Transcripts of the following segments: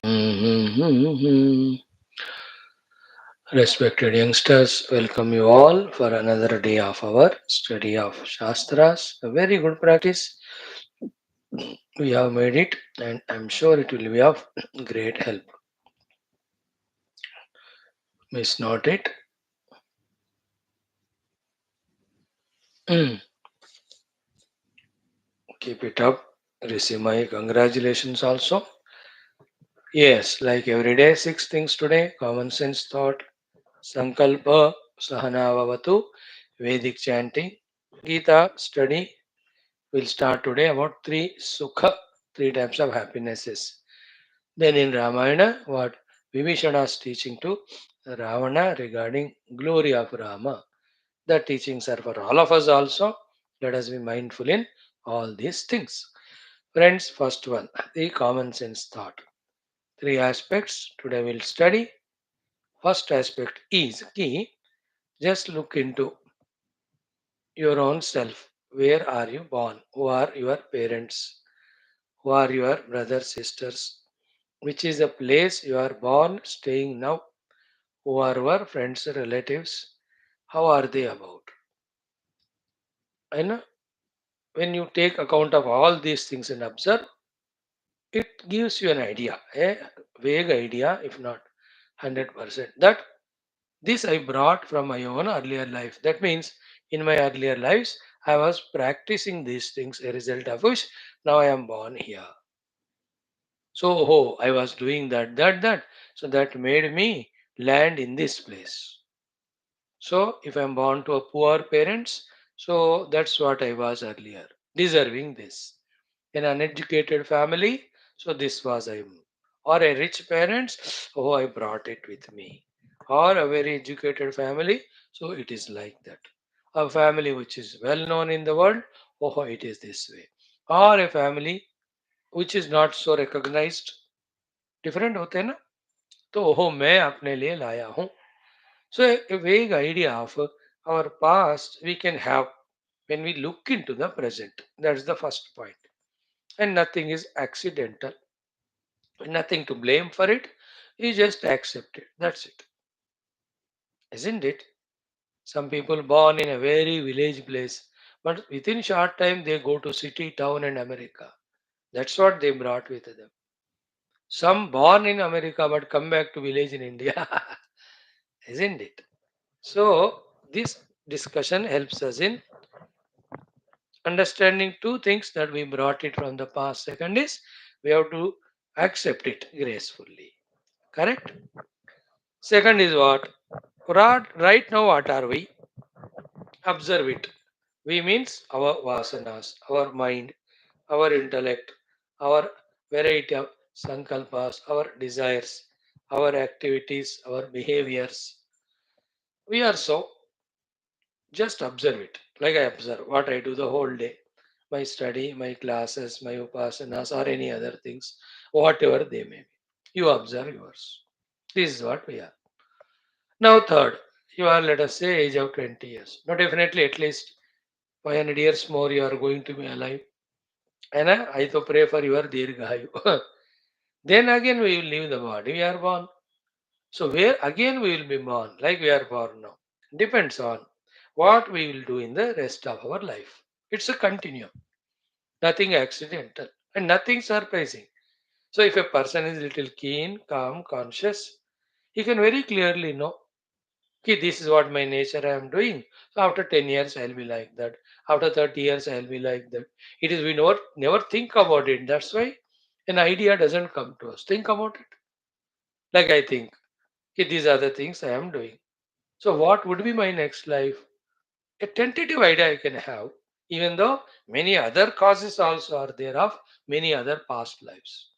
Mhm. Respected youngsters, welcome you all for another day of our study of Shastras. A very good practice. We have made it, and I'm sure it will be of great help. Miss not it. Mm. Keep it up. Receive my congratulations also. Yes, like every day, six things today: common sense thought, Sankalpa, Sahanavavatu, Vedic chanting, Gita study. We'll start today about three Sukha, three types of happinesses. Then in Ramayana, what Vibheeshana is teaching to Ravana regarding glory of Rama. The teachings are for all of us also. Let us be mindful in all these things. Friends, first one, the common sense thought. Three aspects today we'll study. First aspect is key. Just look into your own self. Where are you born? Who are your parents? Who are your brothers, sisters? Which is the place you are born, staying now? Who are your friends, relatives? How are they about? And when you take account of all these things and observe, it gives you an idea, a vague idea, if not 100%, that this I brought from my own earlier life. That means in my earlier lives, I was practicing these things, a result of which now I am born here. So, oh, I was doing that. So that made me land in this place. So, if I'm born to a poor parents, so that's what I was earlier, deserving this. An uneducated family, so this was I. Or a rich parents, oh, I brought it with me. Or a very educated family, so it is like that. A family which is well known in the world, oh, it is this way. Or a family which is not so recognized, different होते हैं ना तो वो मैं अपने लिए लाया हूँ so a vague idea of our past we can have when we look into the present. That's the first point. And nothing is accidental, nothing to blame for it. You just accept it. That's it, isn't it? Some people born in a very village place, but within short time they go to city, town, and America. That's what they brought with them. Some born in America but come back to village in India, isn't it? So this discussion helps us in understanding two things that we brought it from the past. Second is we have to accept it gracefully. Correct? Second is what? Right now, what are we? Observe it. We means our vasanas, our mind, our intellect, our variety of sankalpas, our desires, our activities, our behaviors. We are so just observe it. Like I observe what I do the whole day. My study, my classes, my upasanas, or any other things, whatever they may be. You observe yours. This is what we are. Now, third, you are, let us say, age of 20 years. Now, definitely, at least 500 years more, you are going to be alive. And I to pray for your Dirghayu. Then again, we will leave the body. We are born. So, where again we will be born, like we are born now, depends on what we will do in the rest of our life. It's a continuum, nothing accidental and nothing surprising. So if a person is little keen, calm, conscious, he can very clearly know, okay, this is what my nature I am doing. So after 10 years I'll be like that. After 30 years I'll be like that. It is we never think about it. That's why an idea doesn't come to us. Think about it. Like I think, okay, these are the things I am doing. So what would be my next life? A tentative idea I can have, even though many other causes also are there of many other past lives.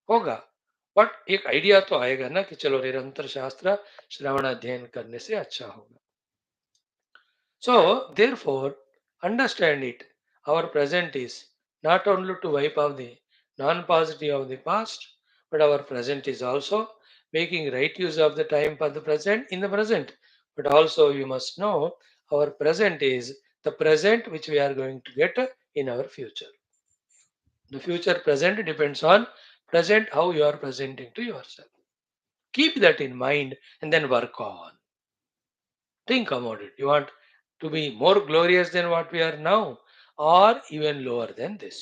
होगा but एक idea तो आएगा ना कि चलो निरंतर शास्त्र श्रवण अध्ययन करने से अच्छा होगा. So, therefore, understand it. Our present is not only to wipe out the non positive of the past, but our present is also making right use of the time for the present in the present. But also, you must know our present is the present which we are going to get in our future. The future present depends on present how you are presenting to yourself. Keep that in mind and then work on. Think about it. You want to be more glorious than what we are now, or even lower than this.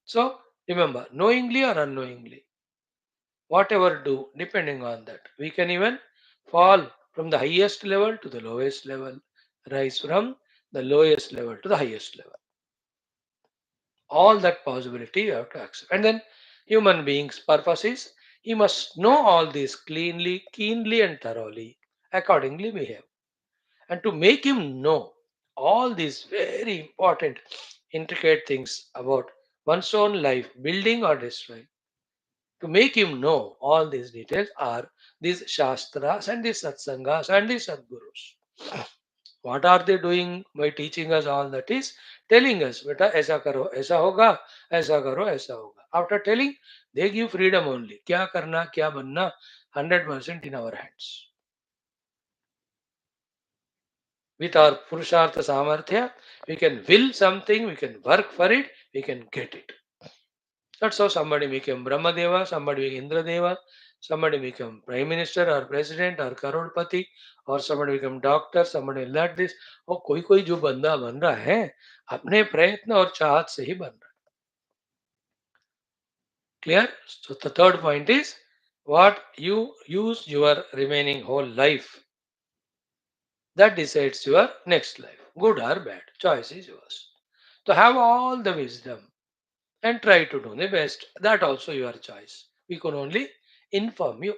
So remember, knowingly or unknowingly, whatever do, depending on that, we can even fall from the highest level to the lowest level, rise from the lowest level to the highest level. All that possibility you have to accept. And then human beings' purpose is he must know all this cleanly, keenly, and thoroughly, accordingly behave. And to make him know all these very important, intricate things about one's own life, building or destroying, to make him know all these details are these Shastras and these Satsangas and these Sadgurus. What are they doing by teaching us all that is telling us, beta aisa karo, aisa karo, aisa hoga. After telling, they give freedom only. Kya karna, kya banna, 100% in our hands. With our Purushartha Samarthya, we can will something, we can work for it, we can get it. That's how somebody became Brahmadeva, somebody became Indradeva, somebody become Prime Minister or President or Karodpati, or somebody become doctor, somebody like this. और कोई कोई जो बंदा बन रहा है अपने प्रयत्न और चाहत से ही बन रहा है. Clear? So the third point is what you use your remaining whole life that decides your next life. Good or bad, choice is yours. So have all the wisdom and try to do the best. That also your choice. We can only inform you.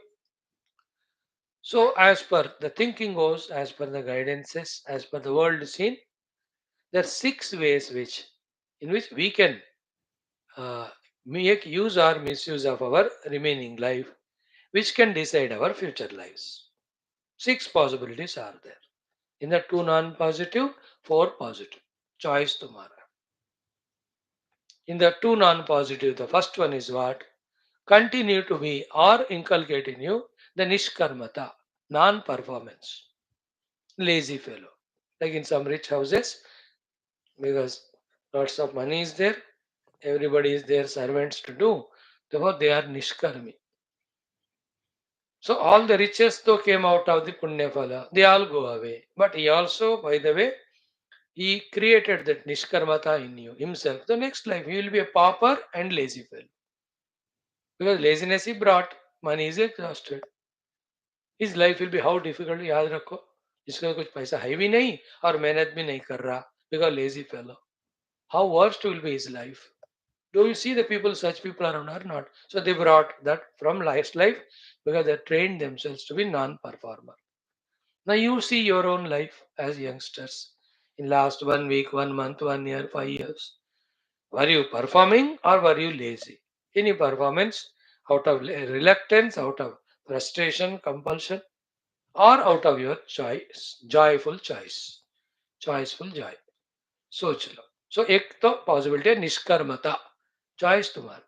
So, as per the thinking goes, as per the guidances, as per the world scene, there are six ways in which we can uh, make use or misuse of our remaining life, which can decide our future lives. Six possibilities are there. In the two non-positive, four positive. Choice tomorrow. In the two non-positive, the first one is what? Continue to be or inculcate in you the nishkarmata, non-performance, lazy fellow. Like in some rich houses, because lots of money is there, everybody is there, servants to do. Therefore, they are nishkarmi. So all the riches though came out of the punya phala, they all go away. But he also, by the way, he created that nishkarmata in you himself. The next life, he will be a pauper and lazy fellow. Because laziness he brought, money is exhausted. His life will be how difficult, याद रखो. इसका कुछ पैसा है भी नहीं और मेहनत भी नहीं कर रहा because lazy fellow. How worst will be his life. Do you see the people, such people around or not? So they brought that from last life because they trained themselves to be non-performer. Now you see your own life as youngsters in last 1 week, 1 month, 1 year, 5 years. Were you performing or were you lazy? Any performance out of reluctance, out of frustration, compulsion, or out of your choice, joyful choice, choiceful joy. सोच लो. So एक तो possibility है निष्कर्मता, choice तुम्हारा.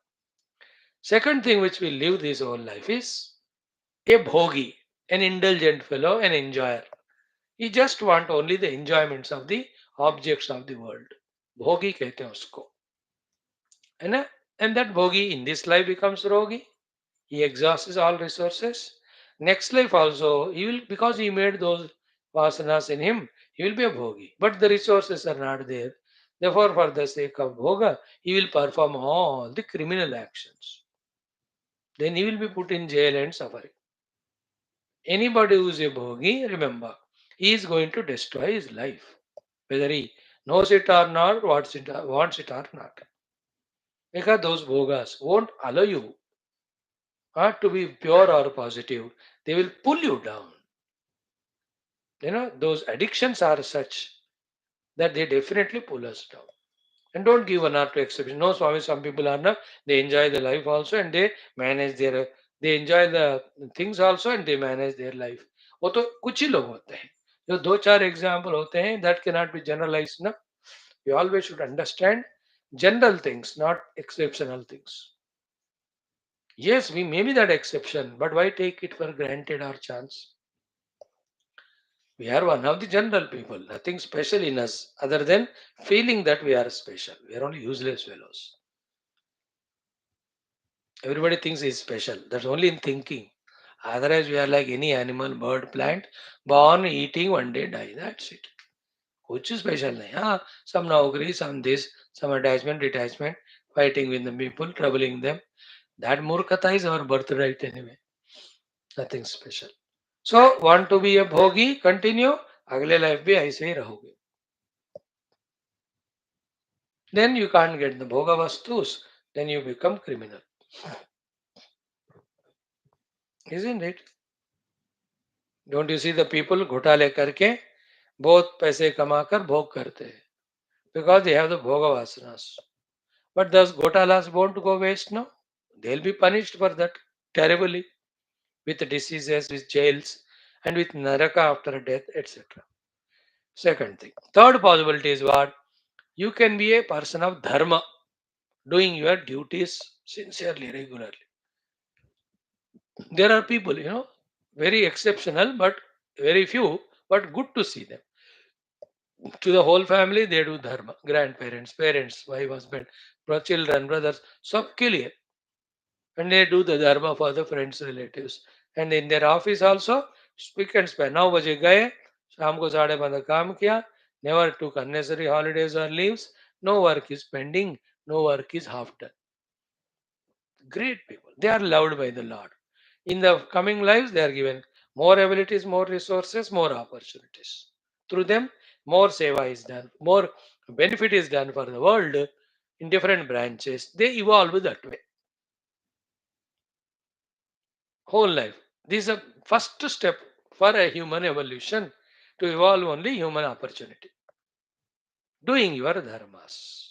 Second thing which will live this whole life is a bhogi, an indulgent fellow, an enjoyer. He just want only the enjoyments of the objects of the world. Bhogi कहते हैं उसको, है ना? And that bhogi in this life becomes rogi. He exhausts all resources. Next life also, he will, because he made those vasanas in him, he will be a bhogi. But the resources are not there. Therefore, for the sake of bhoga, he will perform all the criminal actions. Then he will be put in jail and suffering. Anybody who is a bhogi, remember, he is going to destroy his life. Whether he knows it or not, wants it or not. Because those bhogas won't allow you to be pure or positive. They will pull you down. Those addictions are such that they definitely pull us down. And don't give one or two exceptions. No, Swami, some people are not. They enjoy the life also and they manage they enjoy the things also and they manage their life. वो तो कुछ ही लोग होते हैं जो दो चार example होते हैं that cannot be generalized ना. We always should understand general things, not exceptional things. Yes, we may be that exception, but why take it for granted or chance? We are one of the general people, nothing special in us other than feeling that we are special. We are only useless fellows. Everybody thinks he's special. That's only in thinking. Otherwise, we are like any animal, bird, plant, born, eating, one day die. That's it. कुछ special नहीं. हाँ, some naukri, some this, some attachment, detachment, fighting with the people, troubling them. That murkata is our birthright anyway. Nothing special. So, want to be a bhogi? Continue. अगले life भी ऐसे ही रहोगे. Then you can't get the bhoga vastus. Then you become criminal. Isn't it? Don't you see the people घोटाले करके बहुत पैसे कमाकर भोग करते हैं because they have the bhoga vasanas. But those ghotalas won't go waste now. They'll be punished for that terribly with diseases, with jails, and with naraka after death, etc. Second thing. Third possibility is what? You can be a person of dharma, doing your duties sincerely, regularly. There are people, very exceptional, but very few, but good to see them. To the whole family, they do dharma. Grandparents, parents, wife, husband, children, brothers, सबके लिए. And they do the dharma for the friends, relatives. And in their office also, speak and span. 9 बजे गए, शाम को 12:30 काम किया. Never took unnecessary holidays or leaves. No work is pending. No work is half done. Great people. They are loved by the Lord. In the coming lives, they are given more abilities, more resources, more opportunities. Through them, more seva is done, more benefit is done for the world in different branches. They evolve that way. Whole life. This is a first step for a human evolution to evolve only human opportunity. Doing your dharmas.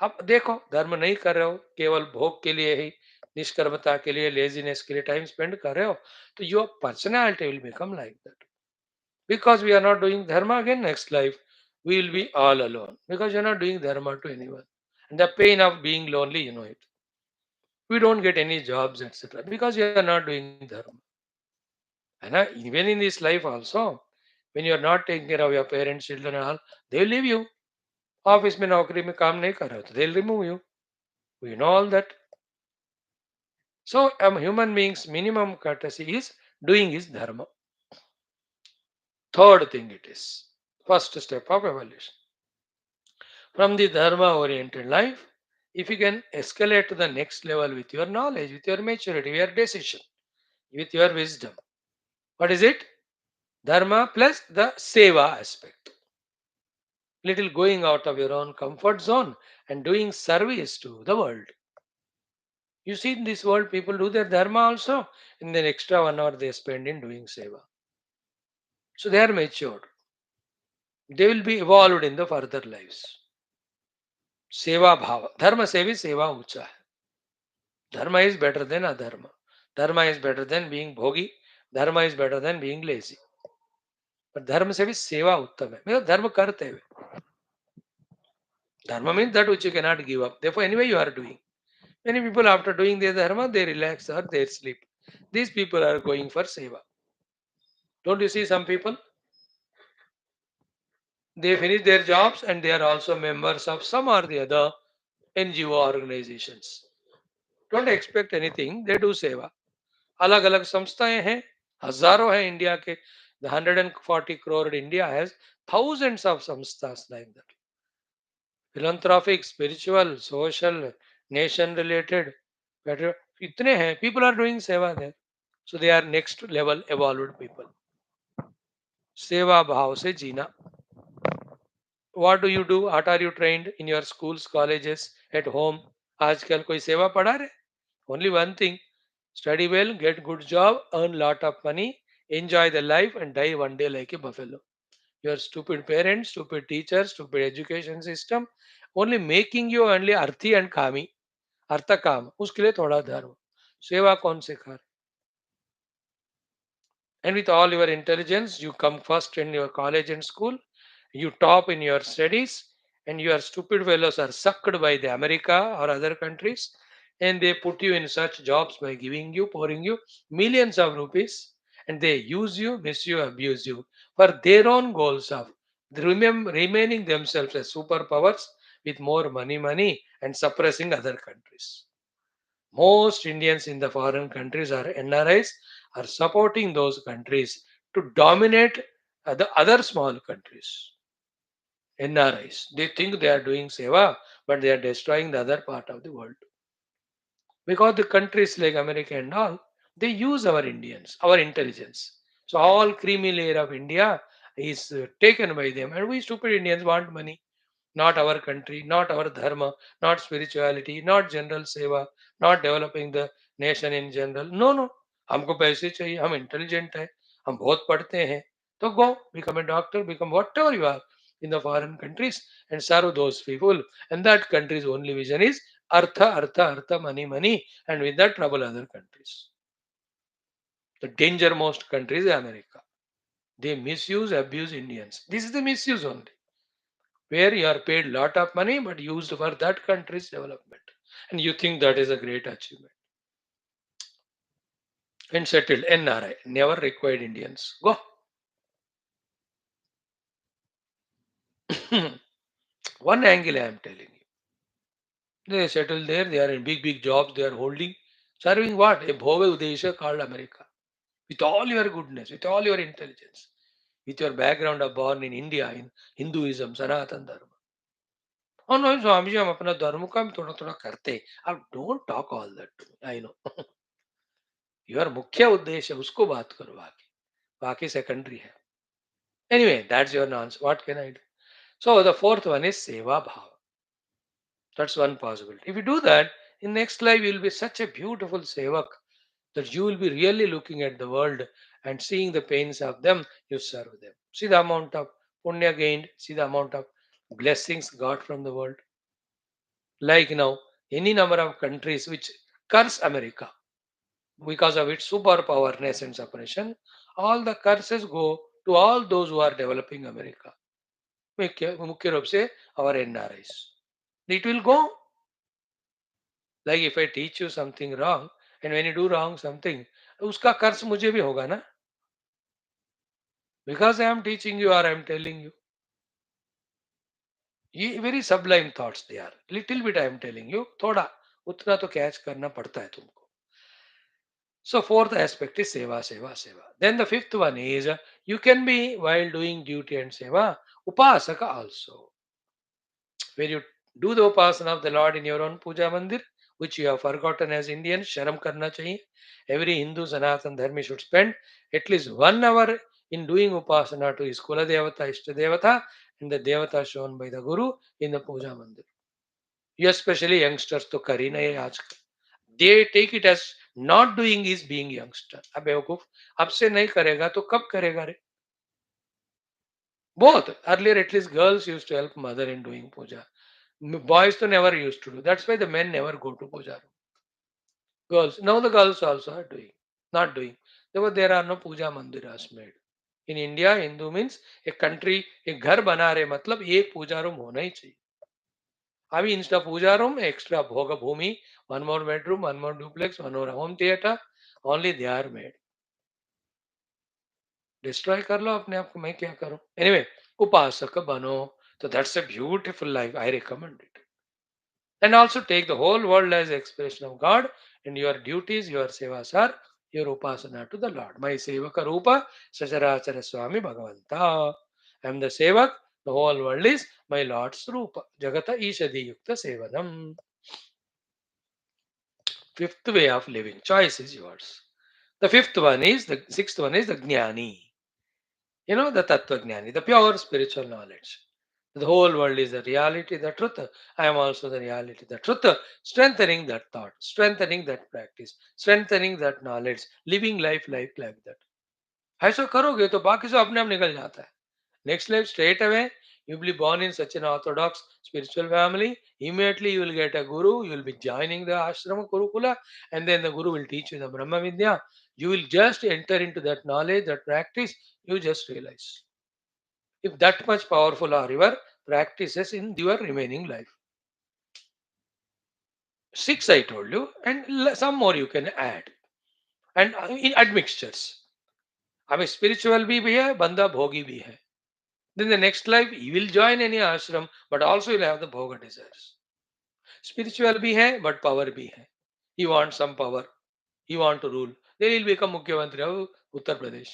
अब देखो धर्म नहीं कर रहे हो केवल भोग के लिए ही निष्कर्मता के लिए लेजीनेस के लिए टाइम स्पेंड कर रहे हो तो your personality will become like that because we are not doing dharma again next life we will be all alone because you're not doing dharma to anyone. And the pain of being lonely, you know it. We don't get any jobs, etc. because you are not doing dharma. And even in this life also, when you are not taking care of your parents, children, and all, they will leave you. Office में नौकरी में काम नहीं कर रहे हो तो they'll remove you. We know all that. So a human being's minimum courtesy is doing his dharma. Third thing it is. First step of evolution. From the dharma oriented life, if you can escalate to the next level with your knowledge, with your maturity, your decision, with your wisdom. What is it? Dharma plus the seva aspect. Little going out of your own comfort zone and doing service to the world. You see, in this world, people do their dharma also, and then extra 1 hour they spend in doing seva. So they are matured. They will be evolved in the further lives. Seva bhava. Dharma sevi seva ucha. Dharma is better than adharma. Dharma is better than being bhogi. Dharma is better than being lazy. But dharma sevi seva uttam hai. Means dharma karte हुए. Dharma means that which you cannot give up. Therefore, anyway you are doing. Many people after doing their dharma, they relax or they sleep. These people are going for seva. Don't you see some people? They finish their jobs and they are also members of some or the other NGO organizations. Don't expect anything. They do seva. अलग अलग संस्थाएं हैं हजारों हैं India के the 140 crore India has thousands of samsthas like that philanthropic spiritual social nation related इतने हैं people are doing seva there so they are next level evolved people सेवा भाव से जीना what do you do what are you trained in your schools colleges at home आजकल कोई सेवा पढ़ा रहे only one thing study well get good job earn lot of money enjoy the life and die one day like a buffalo your stupid parents stupid teachers stupid education system only making you only arthi and kami artha काम उसके लिए थोड़ा धर्म सेवा कौन सिखा रहा and with all your intelligence you come first in your college and school you top in your studies and your stupid fellows are sucked by the America or other countries and they put you in such jobs by giving you pouring you millions of rupees and they use you miss you abuse you for their own goals of remaining themselves as superpowers with more money and suppressing other countries Most Indians in the foreign countries are NRIs are supporting those countries to dominate the other small countries. NRIs. They think they are doing seva, but they are destroying the other part of the world. Because the countries like America and all, they use our Indians, our intelligence. So all creamy layer of India is taken by them, and we stupid Indians want money. Not our country, not our dharma, not spirituality, not general seva, not developing the nation in general. No, no. हमको पैसे चाहिए, हम intelligent है, हम बहुत पढ़ते हैं. तो go, become a doctor, become whatever you are in the foreign countries and serve those people. And that country's only vision is artha, artha, artha, money, money, and with that trouble other countries. The danger most country is America. They misuse, abuse Indians. This is the misuse only, where you are paid lot of money but used for that country's development, and you think that is a great achievement. And settled NRI never required Indians. Go. One angle I am telling you. They settle there, they are in big, big jobs, they are holding, serving what? A Bhove Udesha called America. With all your goodness, with all your intelligence, with your background of born in India, in Hinduism, Sanatan Dharma. Oh no, Swami ji हम अपना धर्म का भी थोड़ा थोड़ा करते हैं. अब don't talk all that to me. I know. Your मुख्य उद्देश्य उसको बात करो, बाकी बाकी सेकेंडरी है. Anyway, that's your nonsense. What can I do? So the fourth one is seva bhava. That's one possibility. If you do that, in next life you will be such a beautiful sevak that you will be really looking at the world and seeing the pains of them, you serve them. See the amount of punya gained, see the amount of blessings got from the world. Like now, any number of countries which curse America because of its superpower nascent suppression, all the curses go to all those who are developing America. मुख्य रूप से our NRIs. It will go. Like if I teach you something wrong, and when you do wrong something, उसका कर्ज मुझे भी होगा ना? Because I am teaching you or I am telling you. ये very sublime thoughts they are. Little bit I am telling you. थोड़ा उतना तो कैच करना पड़ता है तुमको. So fourth aspect is seva, seva, seva. Then the fifth one is you can be while doing duty and seva, upasaka also. Where you do the upasana of the Lord in your own puja mandir, which you have forgotten as Indians, sharam karna chahiye. Every Hindu Sanatan Dharmi should spend at least 1 hour in doing upasana to his Kula Devata, Ishta Devata, and the Devata shown by the Guru in the puja mandir. You especially youngsters to kari nahi aajkal. They take it as not doing is being youngster. अब बेवकूफ अब से नहीं करेगा तो कब करेगा रे? Both. Earlier, at least girls used to help mother in doing puja. Boys to never used to do. That's why the men never go to puja room. Girls. Now the girls also are doing. Not doing. Therefore, there are no puja mandiras made. In India, Hindu means a country, एक घर बना रहे मतलब एक पूजा room होना ही चाहिए. अभी Insta पूजा room extra भोग भूमि, one more bedroom, one more duplex, one more home theater, only they are made. Destroy कर लो अपने आप को, मैं क्या करूं. एनीवे, उपासक बनो. तो that's a beautiful life, I recommend it. And also take the whole world as expression of God, and your duties, your sevas are your upasana to the Lord. My sevaka rupa sacharachara swami bhagavanta. I am the sevak, the whole world is my Lord's rupa. Jagata ishadi yukta sevanam. Fifth way of living. Choice is yours. The sixth one is the jnani. You know, the tattva jnani, the pure spiritual knowledge. The whole world is the reality, the truth. I am also the reality, the truth. Strengthening that thought, strengthening that practice, strengthening that knowledge, living life like that. ऐसा करोगे तो बाकी सब अपने आप निकल जाता है. Next life, straight away, you will be born in such an orthodox spiritual family. Immediately, you will get a guru. You will be joining the ashrama Kurukula, and then the guru will teach you the Brahma Vidya. You will just enter into that knowledge, that practice. You just realize if that much powerful are your practices in your remaining life. Six I told you, and some more you can add, and in admixtures. अब spiritual भी है, बंदा भोगी भी है. Then the next life you will join any ashram, but also you'll have the bhoga desires. Spiritual भी है, but power भी है. He wants some power. He want to rule. Then he'll become Mukhyamantri of Uttar Pradesh.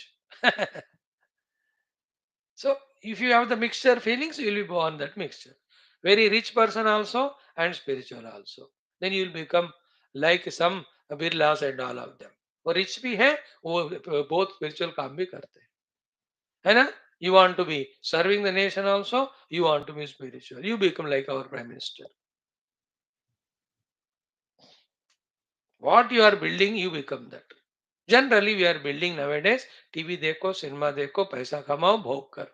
So if you have the mixture feelings, you will be born that mixture. Very rich person also and spiritual also. Then you will become like some Birlas and all of them. वो rich भी है, वो both spiritual काम भी करते हैं, है ना? You want to be serving the nation also. You want to be spiritual. You become like our prime minister. What you are building, you become that. Generally, we are building nowadays. TV देखो, cinema देखो, पैसा कमाओ, भोग करो.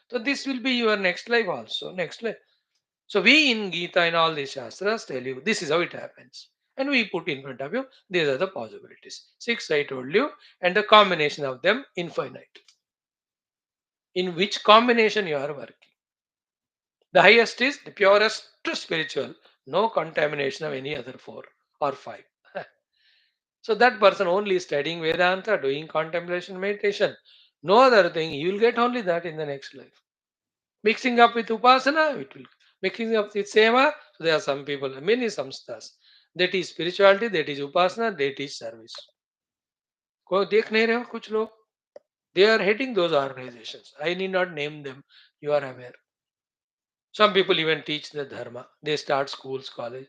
So this will be your next life also. Next life. So we in Gita and all these Shastras tell you this is how it happens. And we put in front of you, these are the possibilities. Six I told you, and the combination of them infinite. In which combination you are working. The highest is the purest spiritual, no contamination of any other four or five. So that person only studying Vedanta, doing contemplation meditation, no other thing, you will get only that in the next life. Mixing up with upasana, it will mixing up with seva. So there are some people, many samstas. That is spirituality, that is upasana, that is service. को देख नहीं रहे हो कुछ लोग? They are heading those organizations. I need not name them. You are aware. Some people even teach the dharma. They start schools, college.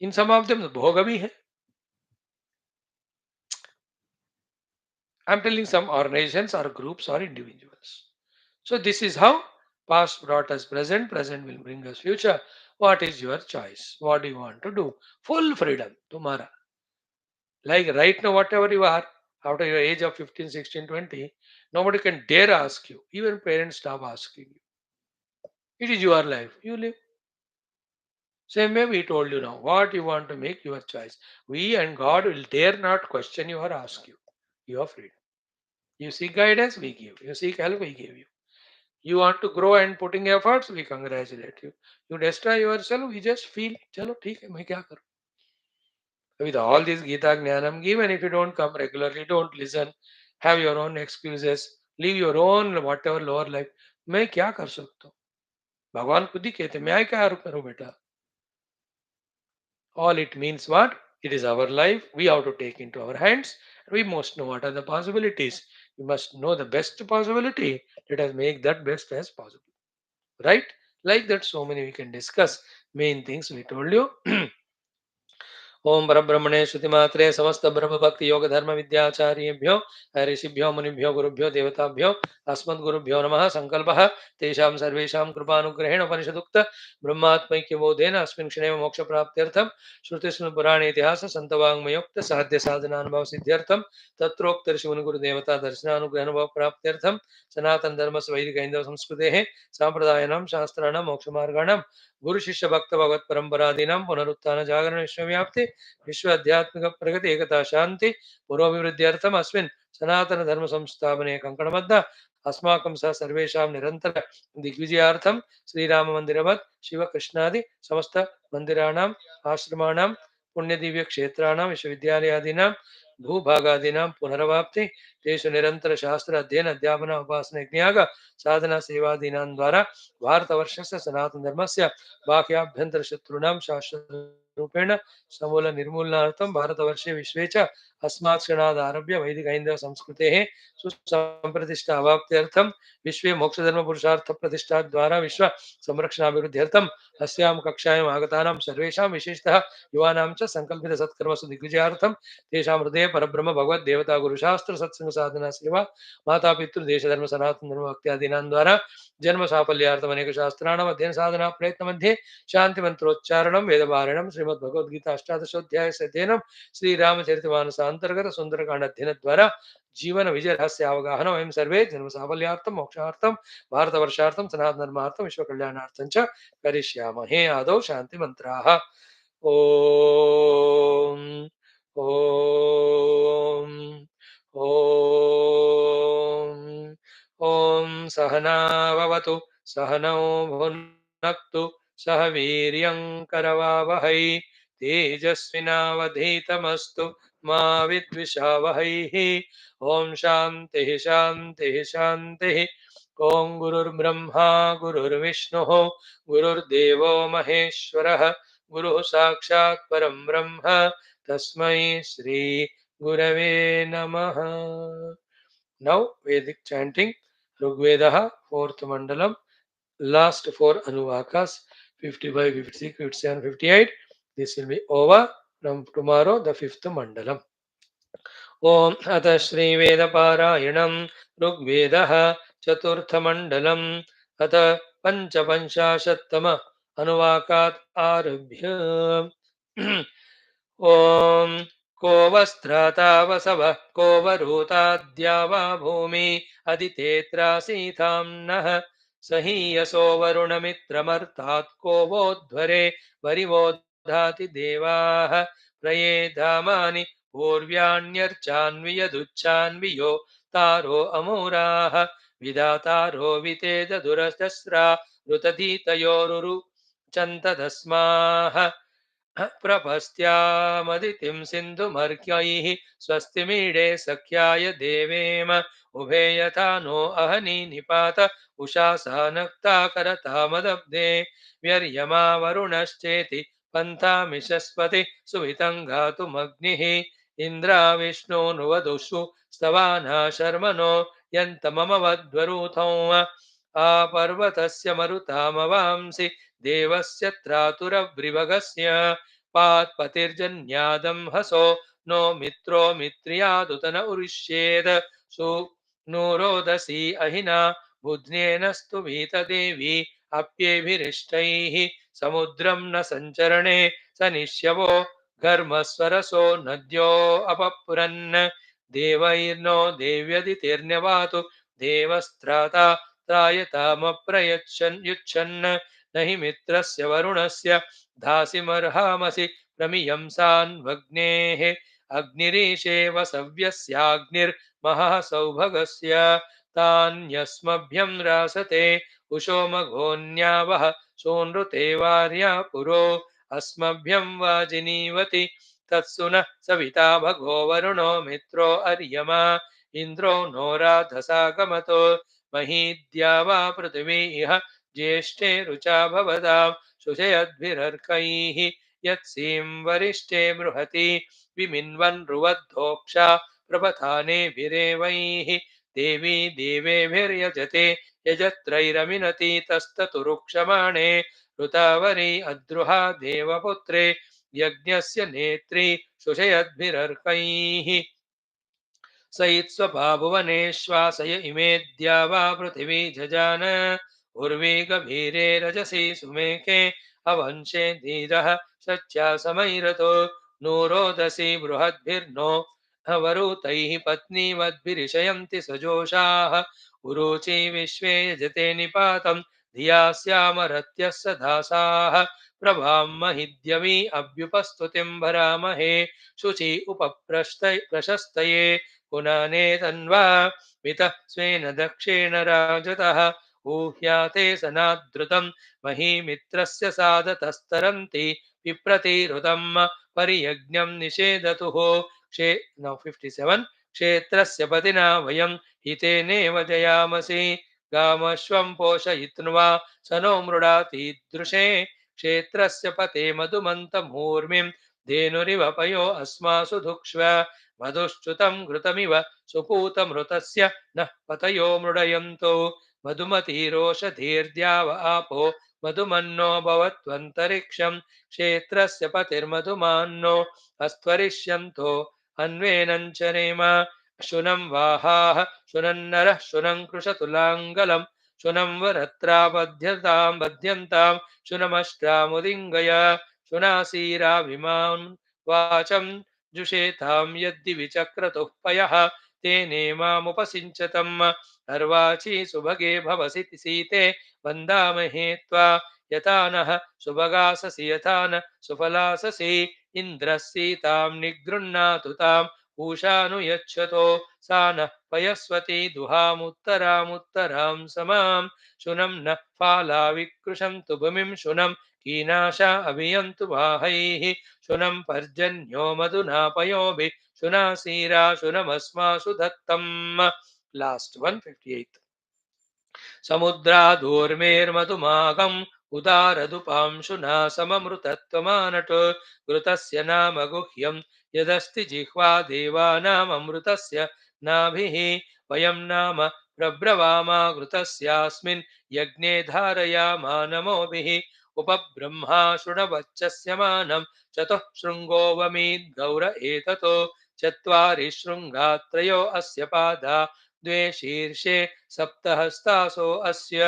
In some of them, bhoga bhi hai. I'm telling some organizations or groups or individuals. So this is how past brought us present, present will bring us future. What is your choice? What do you want to do? Full freedom, tomorrow. Like right now, whatever you are, after your age of 15, 16, 20, nobody can dare ask you. Even parents stop asking you. It is your life. You live. Same way we told you now. What you want to make your choice. We and God will dare not question you or ask you. You are free. You seek guidance, we give. You seek help, we give you. You want to grow and putting efforts, we congratulate you. You destroy yourself, we just feel, chalo, theek hai, main kya karu? With all this Gita Jnanam, even if you don't come regularly, don't listen, have your own excuses, live your own whatever lower life. मैं क्या कर सकता हूँ? भगवान खुद ही कहते मैं क्या करूँ बेटा? All it means what? It is our life. We have to take into our hands. We must know what are the possibilities. We must know the best possibility. Let us make that best as possible. Right? Like that, so many we can discuss. Main things we told you. ओम परब्रह्मणे श्रुतिमात्रे समस्त ब्रह्म भक्ति योग धर्म विद्याचार्येभ्यो ऋषिभ्यो मुनिभ्यो गुरुभ्यो देवताभ्यो अस्मद्गुरुभ्यो नमः संकल्पः तेषां सर्वेषां कृपानुग्रहेण उपनिषदुक्त ब्रह्मात्मैक्यबोधेन अस्मिन् क्षणे मोक्ष प्राप्त्यर्थं श्रुतिस्मृतिपुराणे इतिहास सन्तवाङ्मयोक्त साध्य साधनानुभव सिद्ध्यर्थं तत्रोक्त ऋषिमुनिगुरुदेवता दर्शनानुग्रहानुभव प्राप्त्यर्थं सनातन धर्म वैदिक हिंदव संस्कृतेः साम्प्रदायानां शास्त्राणां मोक्षमार्गाणां गुरु शिष्य भक्त भगवत परंपरादीनां पुनरुत्थान जागरण विश्वव्याप्ति विश्व आध्यात्मिक प्रगति एकता शांति पुरोभिवृद्ध्यर्थम अस्मिन् सनातन धर्म संस्थापने कंकणबद्ध अस्माकं सह सर्वेषां निरंतर दिग्विजयार्थम श्रीराम मंदिरवत् शिव कृष्णादि समस्त मंदिराणाम् आश्रमाणां पुण्यदिव्य क्षेत्राणां विश्वविद्यालयादीनां भूभागादीनां पुनरवाप्ति तेषु निरंतर शास्त्र अध्ययन अध्यापन उपासना यज्ञाग साधना सेवादीनां द्वारा भारतवर्षस्य सनातन धर्मस्य बाह्याभ्यन्तर शत्रूणां शाश्वतरूपेण समूल निर्मूलनार्थं भारतवर्षे विश्वे च अस्मात् क्षणादारभ्य वैदिक हैन्दव संस्कृतेः सुसम्प्रतिष्ठा अवाप्त्यर्थं विश्वे मोक्षधर्म पुरुषार्थ प्रतिष्ठा द्वारा विश्व संरक्षणाभिवृद्ध्यर्थम् अस्यां कक्षायाम् आगतानां सर्वेषां विशेषतः युवानां च संकल्पित सत्कर्मसु दिग्विजयार्थं तेषां हृदये परब्रह्म भगवद् देवता गुरुशास्त्र सत्संग साधना सेवा माता पितृ देश धर्म सनातन धर्म भक्त्यादीनां द्वारा जन्म साफल्यार्थम अनेक शास्त्राणाम अध्ययन साधना प्रयत्न मध्ये शांति मंत्रोच्चारणम वेदपारायणम श्रीमद् भगवद गीता अष्टादशोध्याय से अध्ययनम श्री रामचरितमानस अंतर्गत सुंदरकांड अध्ययन द्वारा जीवन विजय रहस्य अवगाहन वयं सर्वे जन्म साफल्यार्थम मोक्षार्थम भारत वर्षार्थम सनातन धर्मार्थम विश्व कल्याणार्थम च करिष्यामहे आदौ शांति मंत्राः ओम ओम ओम ॐ सहनाववतु सहनौ भुनक्तु सह वीर्यं करवावहै तेजस्विनावधीतमस्तु मा विद्विषावहैः ॐ शान्तिः शान्तिः शान्तिः ॐ गुरुर्ब्रह्मा गुरुर्विष्णुः गुरुर्देवो महेश्वरः गुरुः साक्षात् परं ब्रह्म तस्मै Shri Gurave Namaha. Now Vedic chanting. Rigvedaha, 4th Mandalam. Last four Anuvakas, 55, 56, 57, 58. This will be over from tomorrow, the 5th Mandalam. ॐ अथ श्रीवेदपारायणं ऋग्वेदः चतुर्थमण्डलम् अथ पञ्चपञ्चाशत्तम अनुवाकात् आरभ्य ॐ को वस्त्राता वसवः को वरूताद्या वा भूमि अदितेऽत्रासीथाम्नः सहीयसो वरुणमित्रमर्तात् को वोध्वरे वरिवोधाति देवाः प्रये धामानि पूर्व्याण्यर्चान्वियदुच्चान्वियो तारो अमूराः विधातारो वितेजदुरजस्रा ऋतधीतयोरुरु चन्तदस्माः प्रपस्त्यामदितिं सिन्धुमर्क्यैः स्वस्तिमीडे सख्याय देवेम उभे यथा नो अहनी निपात उषा सा नक्ता करतामदब्धे व्यर्यमा वरुणश्चेति पन्थामिषस्पति सुवितं गातुमग्निः इन्द्राविष्णोनुवदुषु स्तवाना शर्मणो यन्तमम वध्वरूथौ आपर्वतस्य मरुतामवांसि देवस्य त्रातुरव्रिवगस्य पात्पतिर्जन्यादं हसो नो मित्रो मित्र्यादुतन उरिष्येद सु नूरोदसी अहिना बुध्नेन स्तुवीतदेवी अप्येभिरिष्टैः समुद्रं न सञ्चरणे स निश्यवो घर्मस्वरसो नद्यो अपपुरन् देवैर्नो देव्यदितिर्न्यवातु देवस्त्राता त्रायतामप्रयच्छन् युच्छन् न हि मित्रस्य वरुणस्य धासिमर्हामसि प्रमियंसान्वग्नेः अग्निरीशेव सव्यस्याग्निर्महः सौभगस्य तान्यस्मभ्यं रासते उशो मघोन्यावः सोनृते वार्या पुरो अस्मभ्यं वाजिनीवति तत्सु नः सविता भगो वरुणो मित्रो अर्यमा इन्द्रो नो राधसा गमतो महीद्या वा पृथिवी इह ज्येष्ठे रुचा भवतां शुचयद्भिरर्कैः यत्सीं वरिष्ठे बृहति विमिन्वन्रुवद्धोक्षा प्रपथानेभिरेवैः देवी देवेभिर्यजते यजत्रैरमिनति तस्ततुरुक्षमाणे ऋतावरी अद्रुहा देवपुत्रे यज्ञस्य नेत्री शुचयद्भिरर्कैः सयित्स्वभाभुवनेश्वासय इमे द्यावा पृथिवी जजान उर्वी गभीरे रजसी सुमेके अवंशे धीरः शच्या समैरतो नूरोदसी बृहद्भिर्नो वरुतैः पत्नीवद्भिरिषयन्ति सजोषाः उरूची विश्वे यजते निपातं धिया स्यामरत्यः सदासाः प्रभां महिद्यवी अभ्युपस्तुतिं भरामहे शुचि प्रशस्तये पुनाने तन्वा मितः स्वेन दक्षेण राजतः ऊह्याते सनादृतं महीमित्रस्य सादतस्तरन्ति पिप्रतिरुतं परियज्ञं निषेदतुः क्षे 57 क्षेत्रस्य पतिना वयं हितेनेव जयामसि गामश्वं पोषयित्वा स नो मृडातीदृशे क्षेत्रस्य पते मधुमन्तमूर्मिं धेनुरिव पयो अस्मासु धुक्ष्व मधुश्च्युतं घृतमिव सुपूतमृतस्य नः पतयो मृडयन्तु मधुमतीरोषधीर्द्याव आपो मधुमन्नो भवत्वन्तरिक्षं क्षेत्रस्य पतिर्मधुमान्नो अस्त्वरिष्यन्तो अन्वेनञ्चरेम शुनं वाहाः शुनन्नरः शुनं कृशतुलाङ्गलं शुनं वरत्राबध्यतां बध्यन्तां शुनमष्ट्रामुदिङ्गय शुनासीराविमां वाचं जुषेतां यद्धि विचक्रतुः पयः तेने मामुपसिञ्चतम् अर्वाची सुभगे भवसि सीते वन्दामहे त्वा यथा नः सुभगाससि यथा न सुफलाससि इन्द्रः सीतां निगृह्णातु ताम् पूषानुयच्छतो सा नः पयस्वती दुहामुत्तरामुत्तरां समां शुनं नः फाला विकृशन्तु भूमिं शुनं कीनाशा अभियन्तु वाहैः शुनं पर्जन्यो मधुना पयोभिः शुनासीरा शुनमस्मासु दत्तम् लास्ट 158 समुद्रादूर्मेर्मधुमागं उदारदुपांशुना सममृतत्वमानट् घृतस्य नाम गुह्यं यदस्ति जिह्वा देवानाममृतस्य नाभिः वयं नाम प्रब्रवामा घृतस्यास्मिन् यज्ञे धारयामा नमोभिः उपब्रह्मा शृणवच्चस्य मानं चतुःशृङ्गोऽवमीद् गौर एततो चत्वारि शृङ्गात्रयो अस्य पादा द्वे शीर्षे सप्तहस्तासो अस्य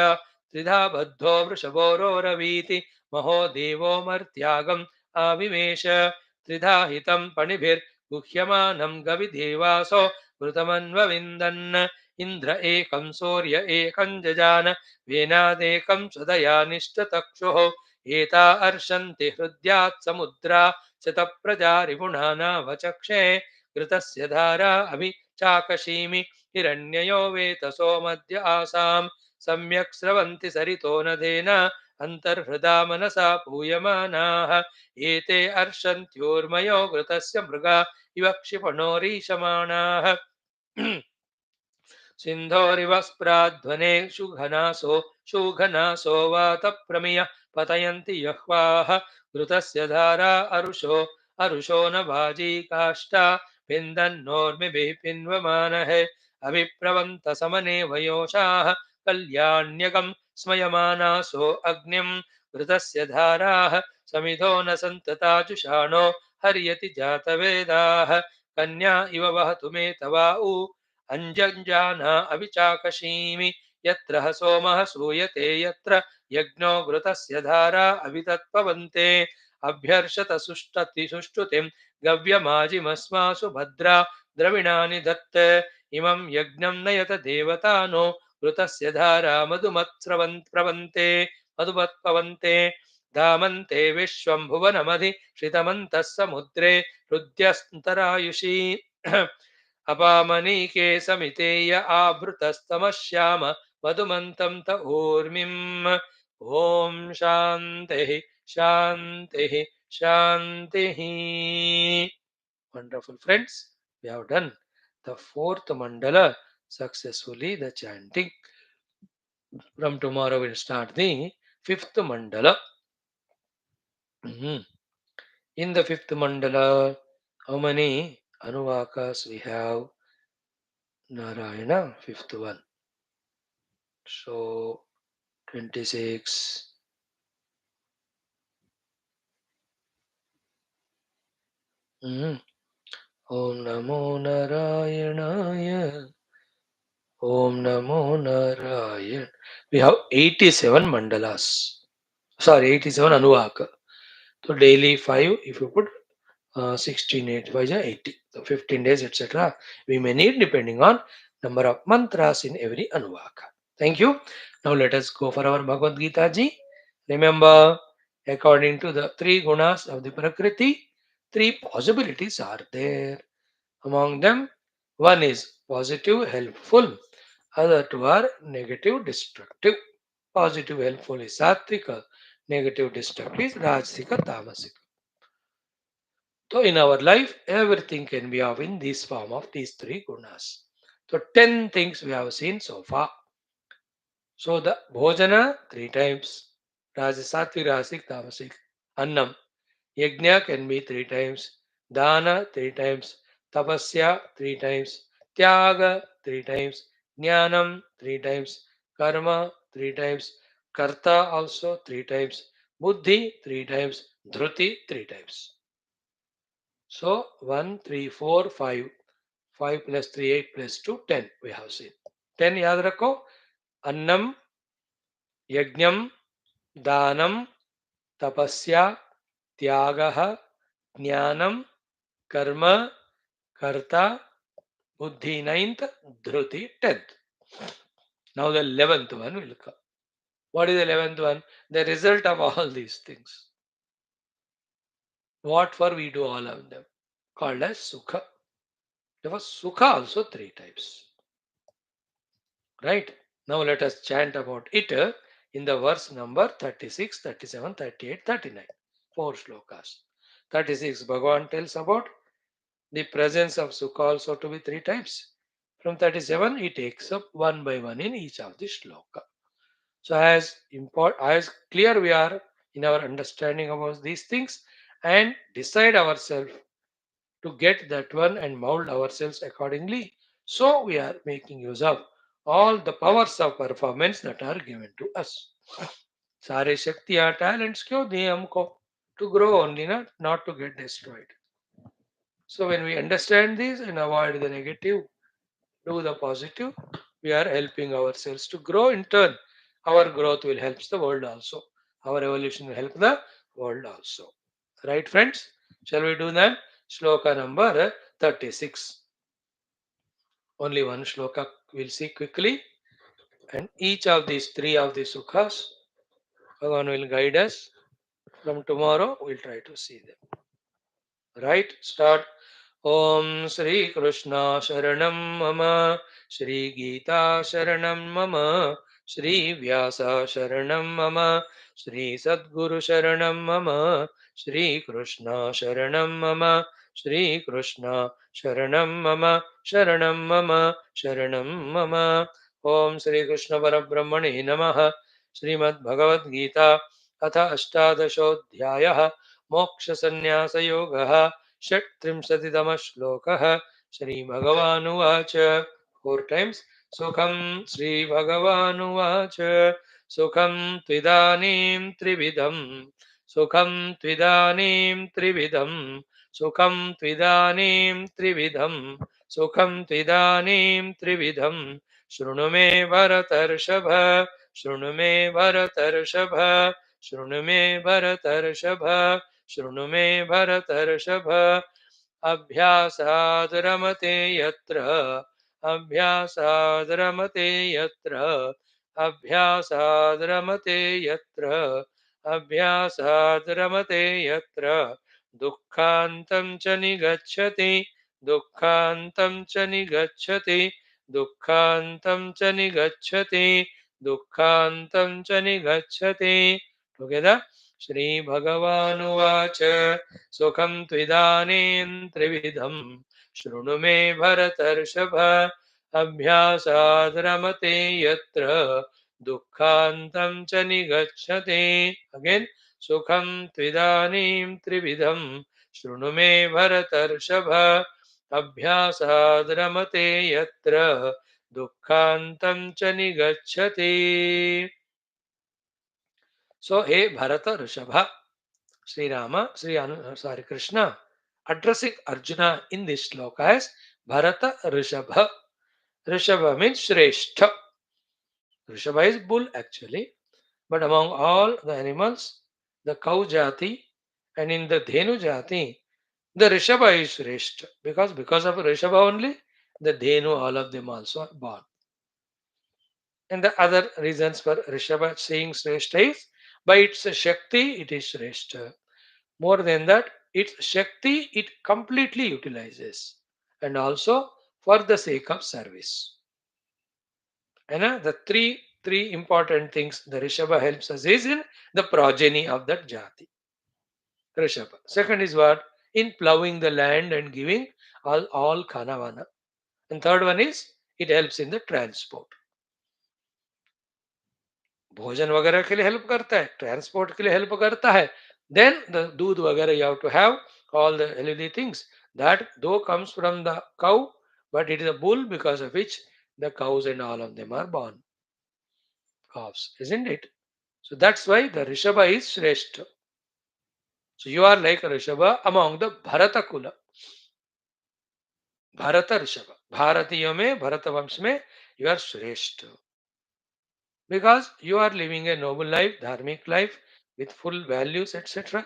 त्रिधा बद्धो वृषभोरोरवीति महो देवो मर्त्यागम् आविवेश त्रिधा हितं पणिभिर्गुह्यमानं गविदेवासो मृतमन्वविन्दन् इन्द्र एकं सूर्य एकं जजान वेनादेकं सुदया निष्ठतक्षुः एता अर्षन्ति हृद्यात् समुद्रा शतप्रजा रिपुणा नावचक्षे घृतस्य धारा अभि चाकशीमि हिरण्ययो वेतसो मध्य आसाम् सम्यक् स्रवन्ति सरितो नदेन अन्तर्हृदा मनसा पूयमानाः एते अर्षन्त्योर्मयो घृतस्य मृगा इव क्षिपणोरीशमाणाः सिन्धोरिव स्प्राध्वने शूघनासो वातप्रमिय पतयन्ति यह्वाः घृतस्य धारा अरुषो न वाजी काष्ठा पिन्दन्नोर्मिभिः पिन्वमानहे अभिप्रवन्त समने वयोषाः कल्याण्यकं स्मयमानासो अग्निं घृतस्य धाराः समिधो न सन्तता जुषाणो हर्यति जातवेदाः कन्या इव वहतु मे तवा उ अञ्जञ्जाना अविचाकशीमि यत्र ह सोमः सूयते यत्र यज्ञो घृतस्य धारा अवितत्पवन्ते अभ्यर्षत सुष्ठुतिं गव्यमाजिमस्मासु भद्रा द्रविणानि दत्त इमं यज्ञं नयत देवतानो घृतस्य धारा मधुमत्स्रवन्ते मधुमत्पवन्ते धामन्ते विश्वं भुवनमधि श्रितमन्तः समुद्रे हृद्यस्तरायुषी अपामनीके समितेय आवृतस्तमश्याम मधुमन्तं त ऊर्मिम् ॐ शान्तिः शान्तिः शान्तिः. Wonderful friends, we have done the fourth mandala successfully, the chanting. From tomorrow we'll start the fifth mandala. In the fifth mandala, how many anuvakas we have? Narayana, fifth one. So 26. Om Namo Narayanaaya. Om Namo Narayana. We have 87 mandalas. Sorry, 87 anuvaka. So daily 5, if you put 16, 8, 5 80. So 15 days, etc. We may need depending on number of mantras in every anuvaka. Thank you. Now let us go for our Bhagavad Gita ji. Remember, according to the three gunas of the Prakriti, three possibilities are there. Among them, one is positive, helpful, other two are negative, destructive. Positive, helpful is Sattvika, negative, destructive is Rajasika, Tamasika. So in our life, everything can be of in this form of these three gunas. So 10 things we have seen so far. So the bhojana 3 times, Rajasatvi, Rajasik, Tamasik, Annam. Yajna can be 3 times, Dana 3 times, Tapasya 3 times, Tyaga 3 times, Jnanam 3 times, Karma 3 times, Karta also 3 times, Buddhi 3 times, Dhruti 3 times. So 1, 3, 4, 5. 5 plus 3, 8 plus 2, 10 we have seen. 10 याद रखो. अन्नम, यज्ञम, दानम, तपस्या, त्यागः, ज्ञानम, कर्म, कर्ता, buddhi 9th, dhruti 10th. Now the 11th one will come. What is the 11th one? The result of all these things. What for we do all of them? Called as Sukha. There was Sukha also 3 types. Right? Now let us chant about it in the verse number 36, 37, 38, 39. 4 shlokas. 36, Bhagavan tells about the presence of Sukha also to be 3 types. From 37, he takes up one by one in each of the shloka. So as clear we are in our understanding about these things and decide ourselves to get that one and mold ourselves accordingly. So we are making use of all the powers of performance that are given to us. सारे शक्तियाँ talents क्यों दिए हमको? To grow only, not to get destroyed. So when we understand this and avoid the negative, do the positive, we are helping ourselves to grow in turn. Our growth will help the world also. Our evolution will help the world also. Right, friends? Shall we do that? Shloka number 36. Only one shloka we'll see quickly. And each of these three of the sukhas, Bhagavan will guide us. From tomorrow, we'll try to see them. Right? Start. Om Shri Krishna Sharanam Mama Shri Geeta Sharanam Mama Shri Vyasa Sharanam Mama Shri Sadguru Sharanam Mama Shri Krishna Sharanam Mama Shri Krishna Sharanam Mama Sharanam Mama Sharanam Mama Om Shri Krishna Parabrahmane Namaha Srimad Bhagavad Gita Atha Ashtadashodhyayah Moksha Sannyasa Yogaha षट्त्रिंशतितमः श्लोकः श्रीभगवानुवाच four times सुखं श्रीभगवानुवाच सुखं त्विदानीं त्रिविधं सुखं त्विदानीं त्रिविधं सुखं त्विदानीं त्रिविधं सुखं त्विदानीं त्रिविधं शृणु मे भरतर्षभ शृणु मे भरतर्षभ शृणु मे भरतर्षभ शृणु मे भरतर्षभ अभ्यासाद् रमते यत्र अभ्यासाद् रमते यत्र अभ्यासाद् रमते यत्र अभ्यासाद् रमते यत्र दुःखान्तं च निगच्छति दुःखान्तं च निगच्छति दुःखान्तं च निगच्छति दुःखान्तं च निगच्छति टुगेदर श्रीभगवानुवाच सुखं त्विदानीं त्रिविधं शृणु मे भरतर्षभ अभ्यासाद् रमते यत्र दुःखान्तं च निगच्छति अगेन सुखं त्विदानीं त्रिविधं शृणु मे भरतर्षभ अभ्यासाद् रमते यत्र दुःखान्तं च निगच्छति. So, hey Bharata Rishabha, Sri Rama, sorry, Krishna, addressing Arjuna in this sloka as Bharata Rishabha. Rishabha means Shrestha. Rishabha is bull actually, but among all the animals, the cow jati and in the Dhenu jati, the Rishabha is Shrestha. Because of Rishabha only, the Dhenu, all of them also are born. And the other reasons for Rishabha saying Shrestha is by its Shakti, it is Shrestha. More than that, its Shakti it completely utilizes and also for the sake of service. And the three important things the Rishabha helps us is in the progeny of that Jati. Rishabha. Second is what? In plowing the land and giving all Khanavana. And third one is it helps in the transport. भोजन वगैरह के लिए help करता है, transport के लिए help करता है. Then the दूध वगैरह you have to have all the healthy things. That though comes from the cow, but it is a bull because of which the cows and all of them are born calves, isn't it? So that's why the Rishabha is Shrestha. So you are like a Rishabha among the Bharata Kula. Bharata Rishabha. Bharatiya में Bharata वंश में you are Shrestha. Because you are living a noble life, dharmic life with full values, etc.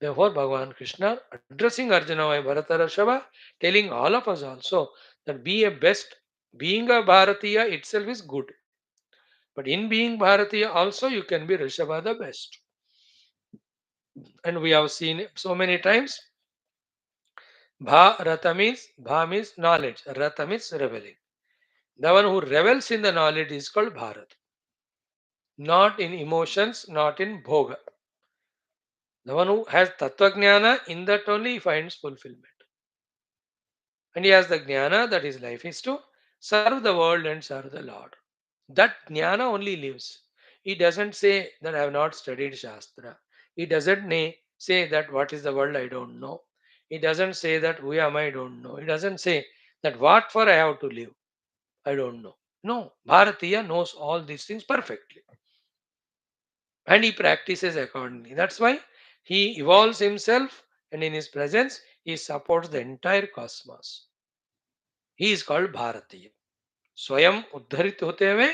Therefore, Bhagavan Krishna addressing Arjuna by Bharatarashava, telling all of us also that be a best, being a Bharatiya itself is good. But in being Bharatiya also you can be Rishabha the best. And we have seen so many times, Bha means knowledge, Rata means reveling. The one who revels in the knowledge is called Bharat. Not in emotions, not in bhoga. The one who has Tattva Jnana, in that only he finds fulfillment. And he has the jnana that his life is to serve the world and serve the Lord. That jnana only lives. He doesn't say that I have not studied Shastra. He doesn't say that what is the world I don't know. He doesn't say that who am I don't know. He doesn't say that what for I have to live. I don't know. No, Bharatiya knows all these things perfectly and he practices accordingly. That's why he evolves himself and in his presence he supports the entire cosmos. He is called Bharatiya. स्वयं उद्धरित होते हुए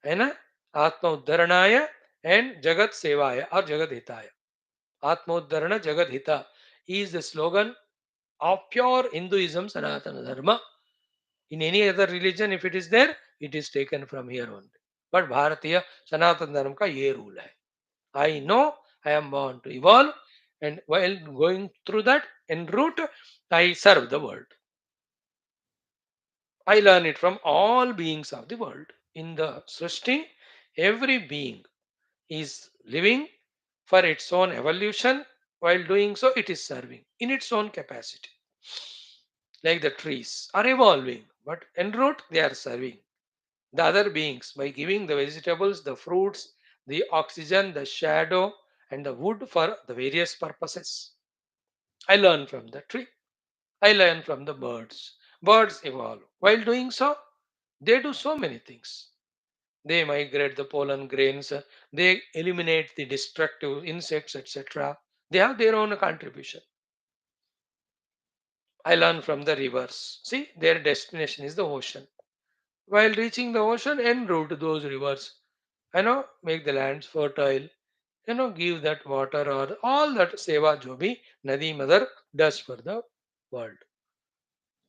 है ना आत्म उद्धरणाय and जगत सेवाय और जगत हिताय आत्म उद्धरण जगत हिता is the slogan of pure Hinduism Sanatana Dharma. In any other religion if it is there it is taken from here only, but Bharatiya Sanatana Dharma का ये rule है. I know I am born to evolve, and while going through that en route I serve the world. I learn it from all beings of the world. In the Srishti, every being is living for its own evolution. While doing so, it is serving in its own capacity. Like the trees are evolving, but en route they are serving the other beings by giving the vegetables, the fruits, the oxygen, the shadow, and the wood for the various purposes. I learn from the tree. I learn from the birds. Birds evolve. While doing so, they do so many things. They migrate the pollen grains, they eliminate the destructive insects, etc. They have their own contribution. I learn from the rivers. See, their destination is the ocean. While reaching the ocean, en route those rivers, make the lands fertile, give that water or all that seva jobi Nadi Mother does for the world.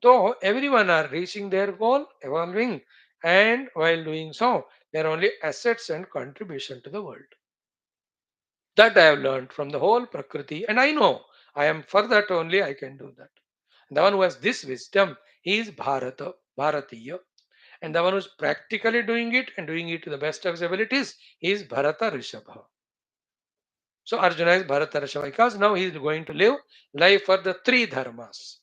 So everyone are reaching their goal, evolving, and while doing so, they are only assets and contribution to the world. That I have learned from the whole Prakriti, and I know I am for that only I can do that. The one who has this wisdom, he is Bharatiya. And the one who's practically doing it and doing it to the best of his abilities is Bharata Rishabha. So Arjuna is Bharata Rishabha because now he is going to live life for the three dharmas.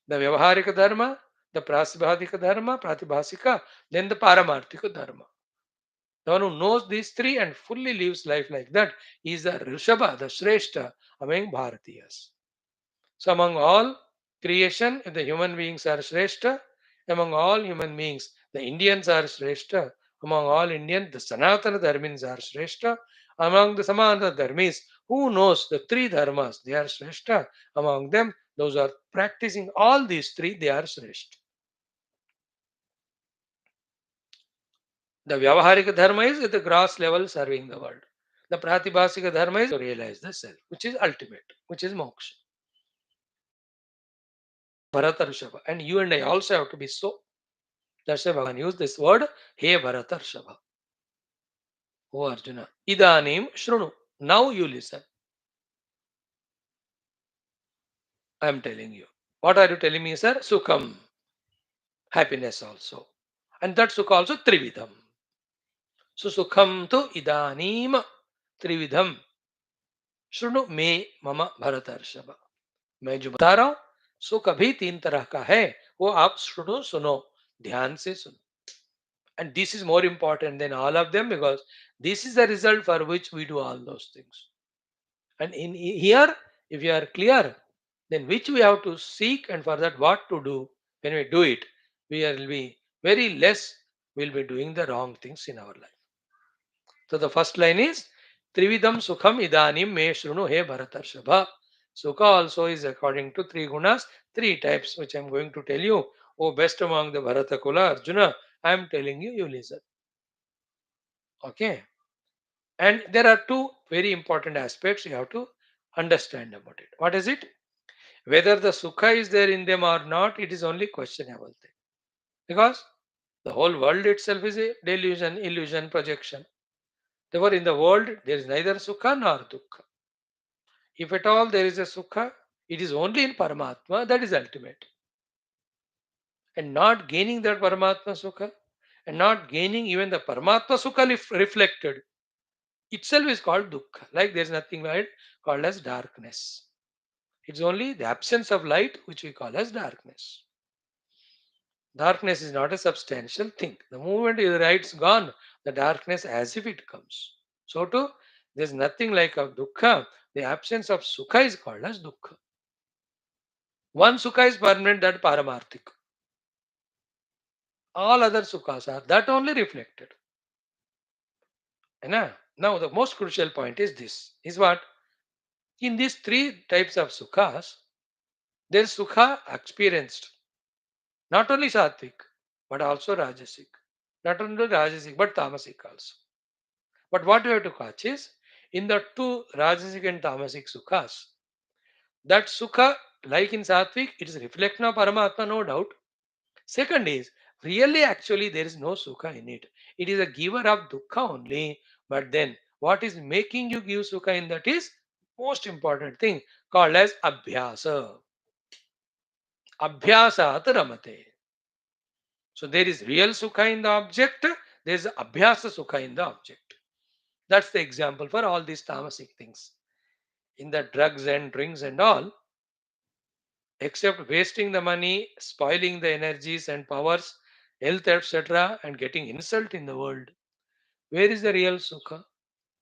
The Vyavaharika Dharma, the Prasibhadika Dharma, Pratibhasika, then the Paramarthika Dharma. The one who knows these three and fully lives life like that is the Rishabha, the Shrestha among Bharatiyas. So among all creation, the human beings are Shrestha. Among all human beings, the Indians are Shrestha. Among all Indians, the Sanatana Dharmins are Shrestha. Among the Samanana Dharmis, who knows the three dharmas, they are Shrestha. Among them, those who are practicing all these three, they are Shrestha. The Vyavaharika Dharma is at the gross level serving the world. The Pratibhasika Dharma is to realize the self, which is ultimate, which is moksha. Bharata Rishabha. And you and I also have to be so. That's why Bhagavan used this word, He Bharata Rishabha. Oh Arjuna. Idanim Shrunu. Now you listen. I am telling you. What are you telling me, sir? Sukham. Happiness also. And that Sukha also Trividham. So Sukham to Idanim Trividham. Shrunu me mama Bharata Rishabha. मैं जो बता रहा हूं सुख भी तीन तरह का है वो आप सुनो ध्यान से सुनो and this is more important than all of them because this is the result for which we do all those things and in here if you are clear then which we have to seek and for that what to do when we do it we will be very less will be doing the wrong things in our life. So the first line is Trividam Sukham Idanim Me Shrunu He Bharatarshava. Sukha also is according to three gunas, three types, which I am going to tell you. Oh, best among the Bharata Kula, Arjuna, I am telling you, you listen. Okay. And there are two very important aspects you have to understand about it. What is it? Whether the Sukha is there in them or not, it is only questionable thing. Because the whole world itself is a delusion, illusion, projection. Therefore, in the world, there is neither Sukha nor Dukkha. If at all there is a Sukha, it is only in Paramatma that is ultimate. And not gaining that Paramatma Sukha and not gaining even the Paramatma Sukha reflected itself is called Dukkha. Like there is nothing called as darkness. It's only the absence of light which we call as darkness. Darkness is not a substantial thing. The moment the light's gone, the darkness as if it comes. So too, there's nothing like a dukkha. The absence of sukha is called as dukkha. One sukha is permanent, that paramarthik. All other sukhas are that only reflected. Now, the most crucial point is this: is what in these three types of sukhas, there is sukha experienced, not only sattvic, but also rajasic. Not only rajasic, but tamasic also. But what we have to catch is in the two rajasic and tamasic sukhas, that sukha, like in sattvic, it is reflection of Paramatma, no doubt. Second is really actually there is no sukha in it. It is a giver of dukkha only. But then what is making you give sukha in that is most important thing called as abhyasa. Abhyasat ramate. So there is real sukha in the object, there is abhyasa sukha in the object. That's the example for all these tamasic things. In the drugs and drinks and all, except wasting the money, spoiling the energies and powers, health, etc., and getting insult in the world. Where is the real sukha?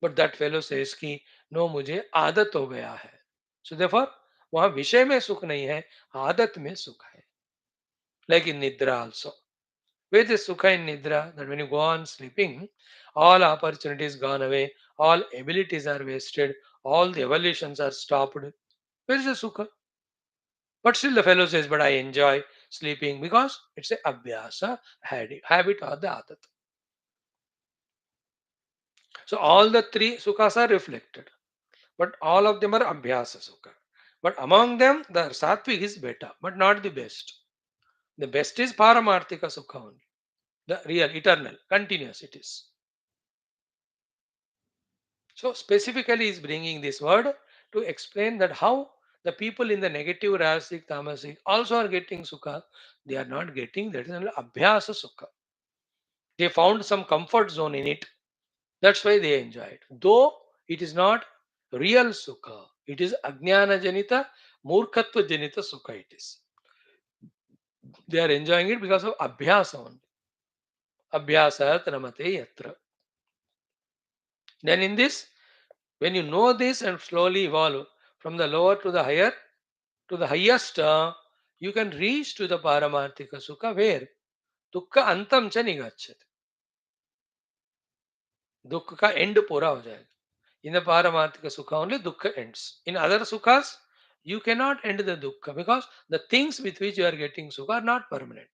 But that fellow says कि no मुझे आदत हो गया है. So therefore वहाँ विषय में सुख नहीं है, आदत में सुख है. Like in nidra also. Where is sukha in nidra? That when you go on sleeping, all opportunities gone away, all abilities are wasted, all the evolutions are stopped. Where is the sukha? But still the fellow says, but I enjoy sleeping because it's a abhyasa, habit or the adat. So all the three sukhas are reflected, but all of them are abhyasa sukha. But among them, the sattvic is better, but not the best. The best is paramarthika sukha only. The real, eternal, continuous it is. So specifically is bringing this word to explain that how the people in the negative rajasic tamasic also are getting sukha. They are not getting that is only abhyasa sukha. They found some comfort zone in it. That's why they enjoy it. Though it is not real sukha, it is ajnana janita, murkatva janita sukha it is. They are enjoying it because of abhyasa only. Abhyasat ramate yatra. Then in this, when you know this and slowly evolve from the lower to the highest, you can reach to the paramarthika sukha where dukkha antam cha nigachyate. दुख का and पूरा हो जाएगा. In the Paramathika Sukha only Dukkha ends. In other Sukhas, you cannot end the Dukkha because the things with which you are getting Sukha are not permanent.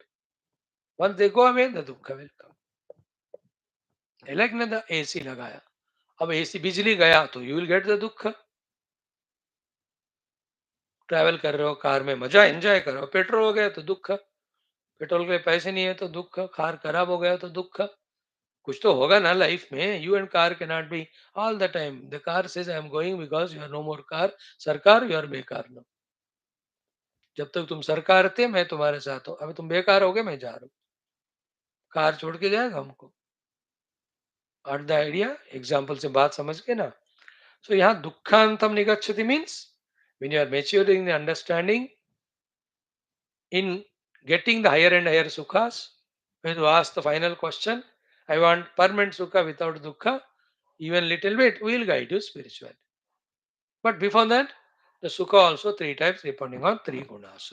Once they go away, the Dukkha will come. Like ने the AC लगाया. अब AC बिजली गया तो you will get the Dukkha. Travel कर रहे हो car में मजा एंजॉय करो. पेट्रोल हो गया तो दुख. पेट्रोल के पैसे नहीं है तो दुख. कार खराब हो गया तो दुख. कुछ तो होगा ना लाइफ में. You and car can not be all the time. The car says I am going because you are no more car. सरकार यू आर बेकार नो. जब तक तुम सरकार थे मैं तुम्हारे साथ हूं. अभी तुम बेकार हो गए मैं जा रहा हूं. कार छोड़ के जाएगा हमको. और द आइडिया एग्जाम्पल से बात समझ के ना. सो यहाँ दुखांतम निगच्छति means when you are maturing the understanding in getting the higher and higher sukhas, when you ask the final question, I want permanent sukha without dukkha, even little bit will guide you spiritually. But before that, the sukha also three types depending on three gunas.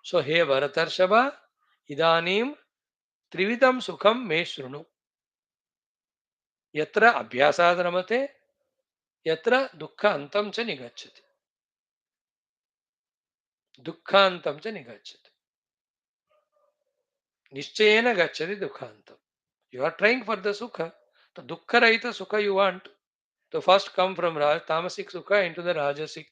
So, he Bharatarshava, idanim त्रिविधम सुखम मे शृणु यत्र अभ्यासाद रमते यत्र दुःख अंतम च निगच्छति दुःखांतम च निगच्छति निश्चयेन गच्छति दुःखांतम. You are trying for the sukha. The dukkha rahita sukha you want to first come from tamasic sukha into the rajasic.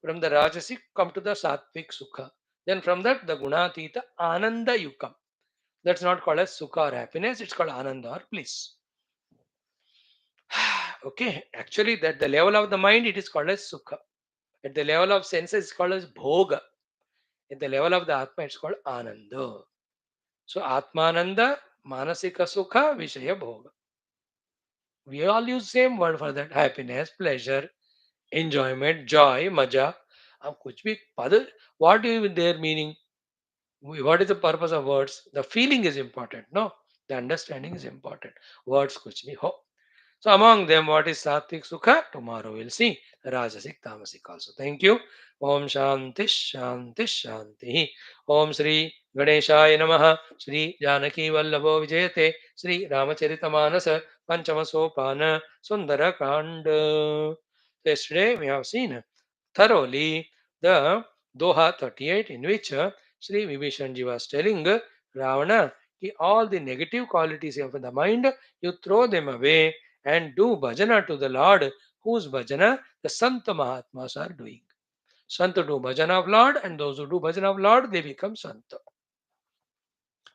From the rajasic come to the sattvic sukha. Then from that the gunatita ananda you come. That's not called as sukha or happiness. It's called ananda or bliss. Okay, actually, at the level of the mind, it is called as sukha. At the level of senses, it's called as bhoga. At the level of the atma, it's called ananda. So, atmananda, manasika sukha, vishaya bhoga. We all use same word for that: happiness, pleasure, enjoyment, joy, maja. अब कुछ भी पद, what is their meaning? What is the purpose of words? The feeling is important. No, the understanding is important. Words kuch bhi ho. So among them, what is Satvik Sukha? Tomorrow we'll see Rajasic Tamasic also. Thank you. Om Shanti Shanti Shanti. Om Sri Ganeshaya Namaha. Sri Janaki Vallabho Vijayate. Sri Ramacharita Manasa Panchama Sopana Sundara Kanda. Yesterday we have seen thoroughly the Doha 38 in which Sri Vibhishanji was telling Ravana ki all the negative qualities of the mind you throw them away and do bhajana to the Lord, whose bhajana the Santa Mahatmas are doing. Santa do bhajana of Lord, and those who do bhajana of Lord, they become Santa.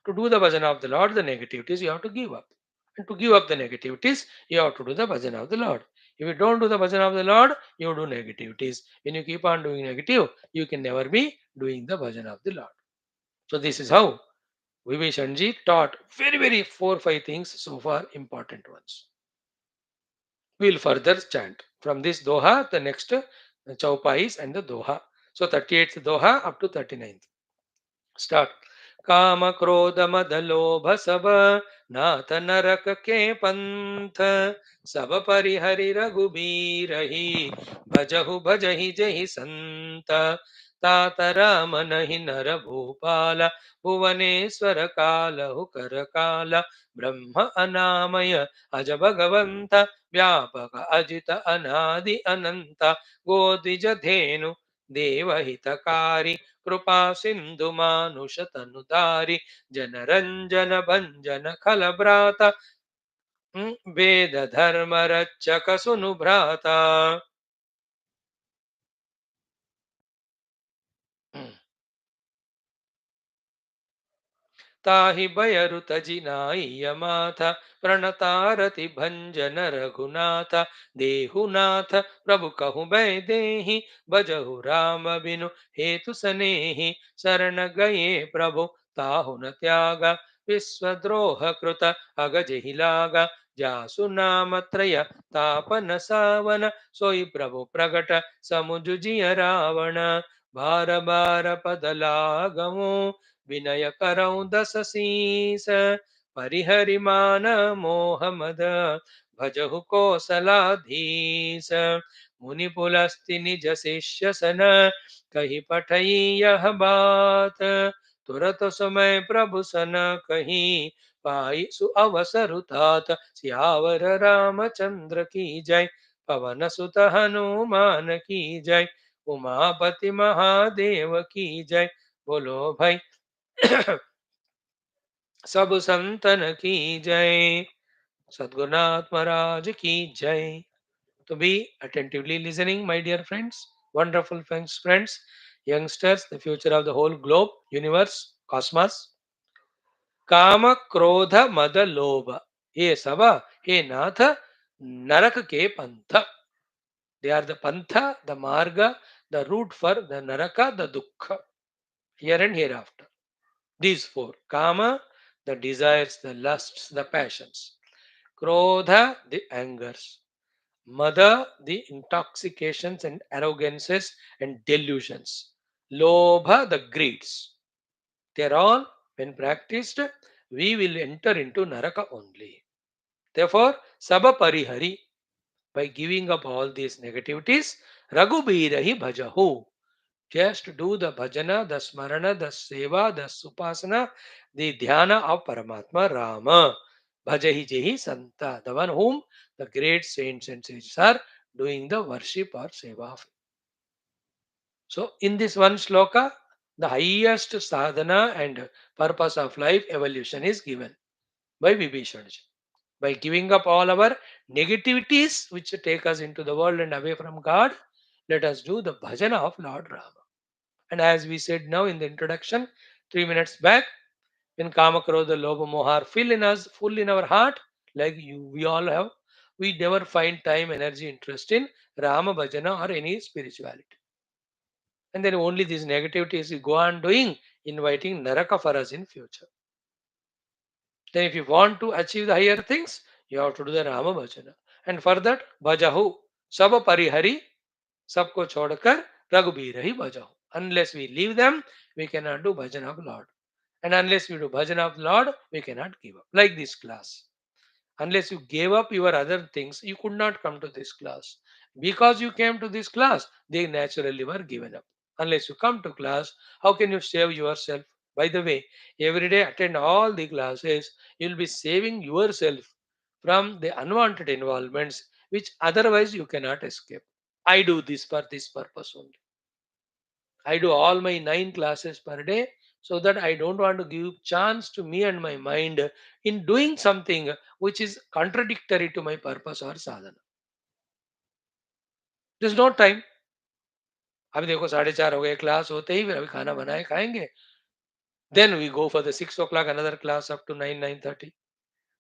To do the bhajana of the Lord, the negativities you have to give up. And to give up the negativities, you have to do the bhajana of the Lord. If you don't do the bhajana of the Lord, you do negativities. When you keep on doing negative, you can never be doing the bhajana of the Lord. So this is how Vibhishanji taught very 4 5 things so far important ones. We will further chant from this Doha, the next Chaupais and the Doha. So 38th Doha up to 39th. Start. काम क्रोध मद लोभ सब नाथ नरक के पंथ सब परिहरि रघुबीर ही भजहु भजहि जहि संत तात राम नहीं नर भूपाल भुवनेश्वर कालहु कर काल ब्रह्म अनामय अज भगवंत व्यापक अजित अनादि अनंत गोदिज धेनु देवहितकारी कृपा सिंधु मानुष तनुधारी जनरंजन भंजन खल भ्राता वेद धर्म रक्षक सुनु भ्राता. ताहि बयरु तजिनाइय माथा प्रणतारति भंजन रघुनाथ देहुनाथ प्रभु कहु बै देहि बजहु राम बिनु हेतु सनेहि शरण गए प्रभु ताहु न त्यागा विश्वद्रोह कृत अगजहि लागा जासु नाम त्रय तापन सावन सोई प्रभु प्रगट समुझुजिय रावण बार बार पद लागमु विनय करऊं दस शीस परिहरि मान मोह मद भजहु कोसलाधीस मुनि पुलस्ति निज शिष्य सन कही पठई यह बात तुरत समय प्रभु सन कही पाई सु अवसर तात सियावर रामचंद्र की जय पवन सुत हनुमान की जय उमापति महादेव की जय. बोलो भाई सब संतन की जय. Sadgurunath Maharaj ki jai. To be attentively listening, my dear friends, wonderful friends, youngsters, the future of the whole globe, universe, cosmos. Kama, Krodha, Mada, Lobha. He Sava, he Natha, Naraka ke Pantha. They are the Pantha, the Marga, the route for the Naraka, the Dukkha, here and hereafter. These four: Kama, the desires, the lusts, the passions; Krodha, the angers; Mada, the intoxications and arrogances and delusions; Lobha, the greeds. They are all, when practiced, we will enter into Naraka only. Therefore, Sabha Parihari, by giving up all these negativities, Raghubirahi Bhajahu. Just do the bhajana, the smarana, the seva, the supasana, the dhyana of Paramatma Rama. Bhajahi Jehi Santa, the one whom the great saints and sages are doing the worship or seva of. So, in this one sloka, the highest sadhana and purpose of life evolution is given by Vibhishana. By giving up all our negativities which take us into the world and away from God, let us do the bhajana of Lord Rama. And as we said now in the introduction, 3 minutes back, when Kama, Krodha, Lobha, Moha are full in our heart, like we all have, we never find time, energy, interest in Rama Bhajana or any spirituality. And then only these negativities we go on doing, inviting Naraka for us in future. Then if you want to achieve the higher things, you have to do the Rama Bhajana. And for that, Bhajahu, Sab Parihari, सबको छोड़कर रघुबीर ही भजो. Unless we leave them, we cannot do bhajan of Lord. And unless we do bhajan of Lord, we cannot give up. Like this class. Unless you gave up your other things, you could not come to this class. Because you came to this class, they naturally were given up. Unless you come to class, how can you save yourself? By the way, every day attend all the classes, you'll be saving yourself from the unwanted involvements which otherwise you cannot escape. I do this for this purpose only. I do all my 9 classes per day so that I don't want to give chance to me and my mind in doing something which is contradictory to my purpose or sadhana. There's no time. अभी देखो 4:30 हो गए class होते ही फिर अभी खाना बनाए खाएंगे. Then we go for the 6 o'clock another class up to 9:30.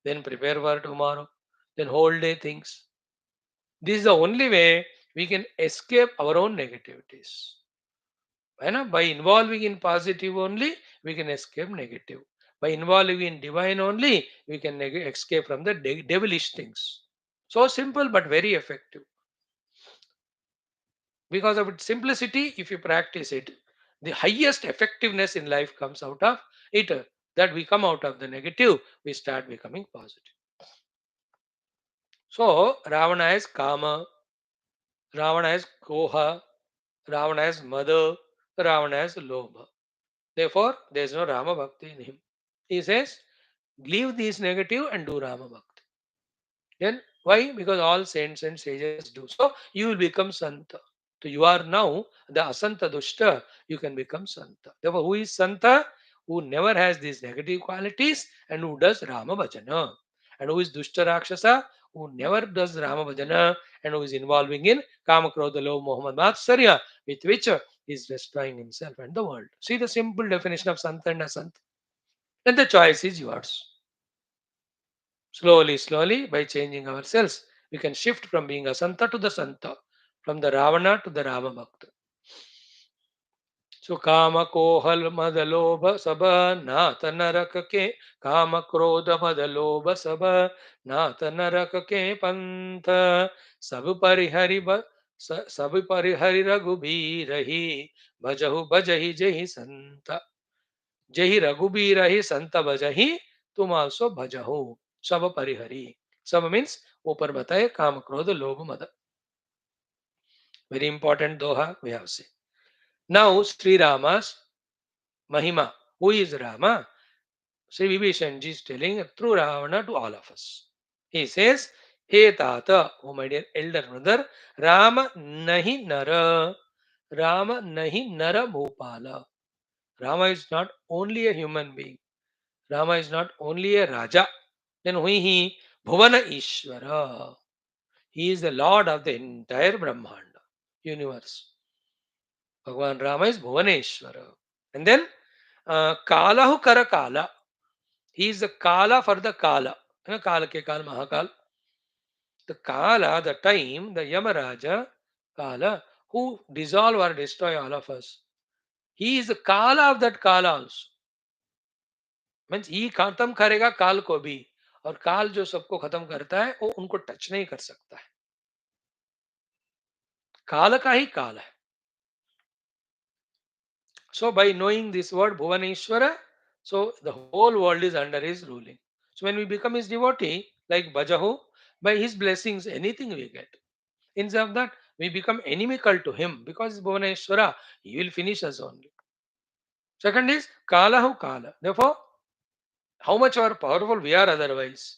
Then prepare for tomorrow. Then whole day things. This is the only way we can escape our own negativities. By involving in positive only, we can escape negative. By involving in divine only, we can escape from the devilish things. So simple but very effective. Because of its simplicity, if you practice it, the highest effectiveness in life comes out of it. That we come out of the negative, we start becoming positive. So Ravana is Kama, Ravana is Koha, Ravana is Mother, Ravana is Lobha. Therefore, there is no Rama Bhakti in him. He says, leave these negative and do Rama Bhakti. Then why? Because all saints and sages do. So you will become Santa. So you are now the Asanta Dushta, you can become Santa. Therefore, who is Santa? Who never has these negative qualities and who does Rama Bhajana. And who is Dushta Rakshasa? Who never does Rama Bhajana and who is involving in Kama Krodha Lobha Mohammed Matsarya, with which he is destroying himself and the world. See the simple definition of Santa and Asanta. And the choice is yours. Slowly, slowly, by changing ourselves, we can shift from being a Santa to the Santa, from the Ravana to the Rama Bhakta. So Kama Kohal Madalobha Sabha Nata Narakake Kama Krodha Madalobha Sabha Nata Narakake Pantha Sabu Parihari Sabu Parihari Raghubi Rahi Bhajahu Bhajahi Jahi Santa Jahi Raghubi Rahi Santa Bhajahi तुम also भजहो सब परिहरी. सब means ऊपर बताए काम क्रोध लोभ मद. Very important doha we have seen. Now Sri Rama's Mahima. Who is Rama? Sri Vibheeshana ji is telling through Ravana to all of us. He says, Hey Tata, oh my dear elder brother, Rama nahi nara. Rama nahi nara bhopala. Rama is not only a human being. Rama is not only a Raja. Then who he? Bhuvana Ishvara. He is the Lord of the entire Brahmanda universe. Bhagavan Rama is Bhuvaneshwara. And then Kalahu Kara Kala. He is the Kala for the Kala. Kala ke Kala Mahakal. The Kala, the time, the Yamaraja Kala, who dissolve or destroy all of us. He is the Kala of that Kala also. Means he खत्म करेगा काल को भी और काल जो सबको खत्म करता है वो उनको टच नहीं कर सकता है. काल का ही काल है. So by knowing this word Bhuvaneshwara, so the whole world is under his ruling. So when we become his devotee, like Bhajahu, by his blessings, anything we get. Instead of that, we become inimical to him because Bhuvaneshwara, he will finish us only. Second is Kalahu Kala. Therefore, how much more powerful we are otherwise.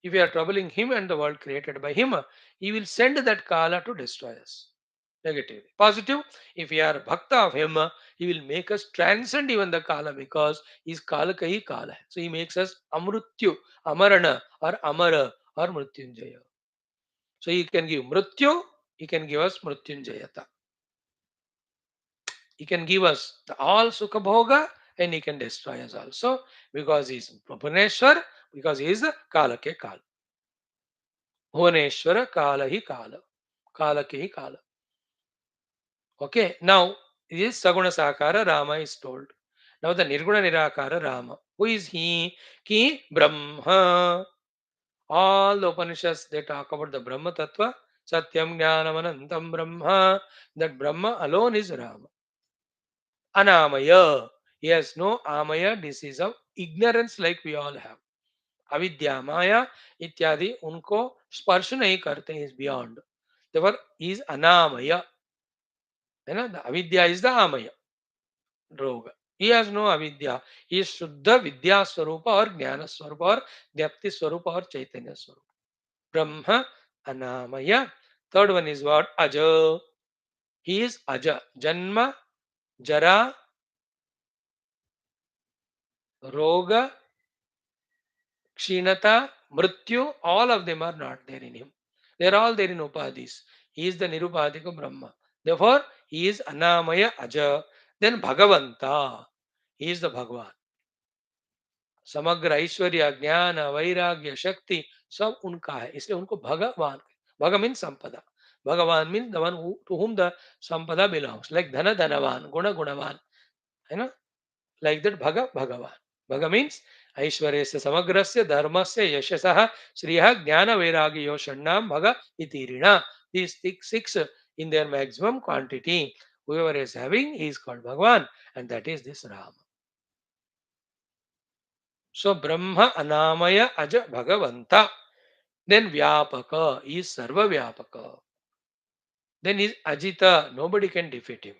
If we are troubling him and the world created by him, he will send that Kala to destroy us. Negative. Positive, if we are bhakta of him, he will make us transcend even the Kala because he is Kala ka hi Kala hai. So he makes us Amrutyu, Amarana or Amara or Mrutyunjaya. So he can give Mrutyu, he can give us Mrutyunjayata. He can give us the all Sukha Bhoga and he can destroy us also because he is Bhuvaneshwar, because he is the Kala ke Kala. Bhuvaneshwara Kala hi Kala. Kala ke hi Kala. Okay, now this Saguna Sakara Rama is told. Now the Nirguna Nirakara Rama. Who is he? Ki Brahma. All the Upanishads they talk about the Brahma Tattva. Satyam Jnanam Anantam Brahma. That Brahma alone is Rama. Anamaya. He has no amaya disease of ignorance like we all have. अविद्या माया इत्यादि उनको स्पर्श नहीं करते, is beyond, therefore he is अनामय, है ना. अविद्या is the आमय रोग. he has no अविद्या, he is शुद्ध विद्या स्वरूप और ज्ञान स्वरूप और व्याप्ति स्वरूप और चैतन्य स्वरूप. ब्रह्म अनामय. Third one is what? अज. he is अज. जन्म, जरा, रोग, Kshinata, Mrityu, all of them are not there in him. They are all there in Upadhis. He is the Nirupadhika Brahma. Therefore, he is Anamaya Aja. Then Bhagavanta, he is the Bhagavan. समग्र ऐश्वर्य, ज्ञान, वैराग्य, शक्ति सब उनका है, इसलिए उनको भगवान. भग मीन संपदा. भगवान mean the one two whom the संपदा belongs, like धन धनवान, गुण गुणवान, है ना. Like that Bhaga Bhagavan. Bhaga means Aishwaryasya Samagrasya Dharmasya Yashasah Sriha Jnana Vairagyo Shannam Bhaga Itirina. These six in their maximum quantity. Whoever is having, he is called Bhagavan, and that is this Rama. So Brahma Anamaya Aja Bhagavanta. Then Vyapaka is Sarva Vyapaka. Then is Ajita, nobody can defeat him.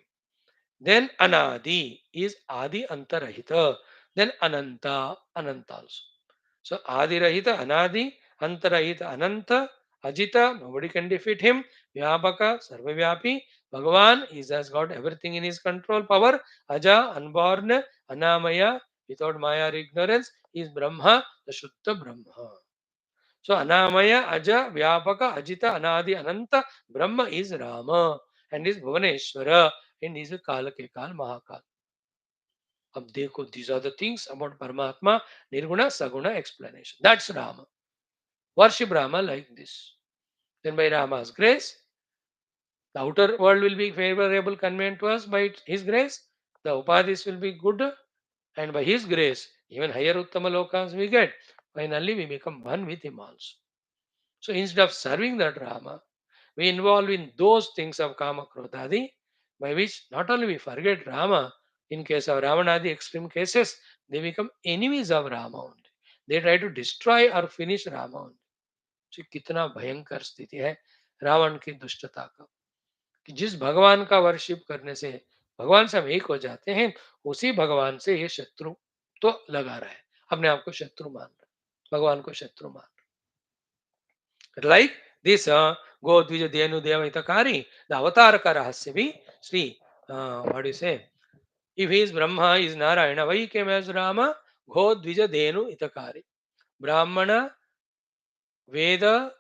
Then Anadi is Adi Antarahita. Then Ananta, Ananta also. So Adi Rahita, Anadi, Antarahita, Ananta, Ajita, nobody can defeat him. Vyapaka, Sarvavyapi, Bhagavan, he has got everything in his control power. Aja, unborn, Anamaya, without Maya or ignorance, is Brahma, the Shuddha Brahma. So Anamaya, Aja, Vyapaka, Ajita, Anadi, Ananta, Brahma is Rama and is Bhuvaneshwara and is a Kala Kekal Mahakal. अब देखो, these are the things about Paramatma, Nirguna, Saguna explanation. That's Rama. Worship Rama like this. Then by Rama's grace, the outer world will be favorable, convenient to us by his grace. The Upadhis will be good, and by his grace, even higher Uttama Lokas we get. Finally, we become one with him also. So instead of serving that Rama, we involve in those things of Kama Krodhadi, by which not only we forget Rama, in case of Ravanadi extreme cases, they become enemies of Rama only. They try to destroy or finish Rama only. So कितना भयंकर स्थिति है रावण की दुष्टता का, कि जिस भगवान का वर्शिप करने से भगवान से हम एक हो जाते हैं, उसी भगवान से ये शत्रु तो लगा रहा है, अपने आप को शत्रु मान रहा है, भगवान को शत्रु मान रहा है. Like this Go Dvija Denu Deva Itakari, the avatar ka rahasya bhi Sri, what do you say? If he is Brahma, he is Narayana, why he came as Rama? Go Dvija Denu Itakari. Brahmana, Veda,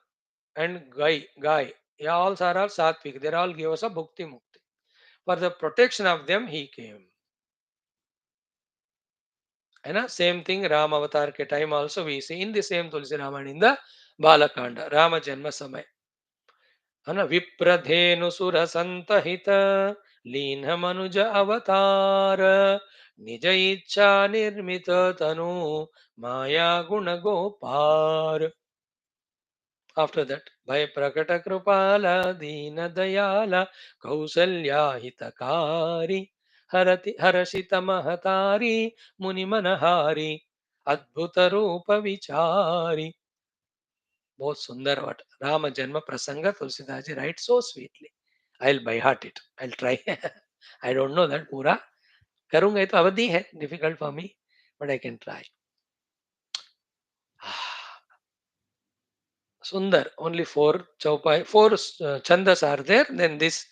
and Gai. Yeah, all are Satvik. They all give us a Bhukti Mukti. For the protection of them, he came. And same thing, Ram Avatar ke time also we see in the same Tulsi Ramayana in the Balakanda, Rama Janma Samay. विप्रधेनु सुर संतहित लीन मनुज अवतार निज इच्छा निर्मित तनु माया गुण गोपार. After that, भय प्रकट कृपाला दीन दयाला कौसल्या हितकारी हरषित महतारी मुनि मनहारी अद्भुत रूप विचारी. बहुत सुंदर वट राम जन्म प्रसंग Tulsidas ji right so sweetly. I will by heart it, I will try. I don't know that पूरा करूंगा, ये तो अवधि है, difficult for me, but I can try. सुंदर. ओनली फोर चौपाई, फोर छंदस आर देयर. देन दिस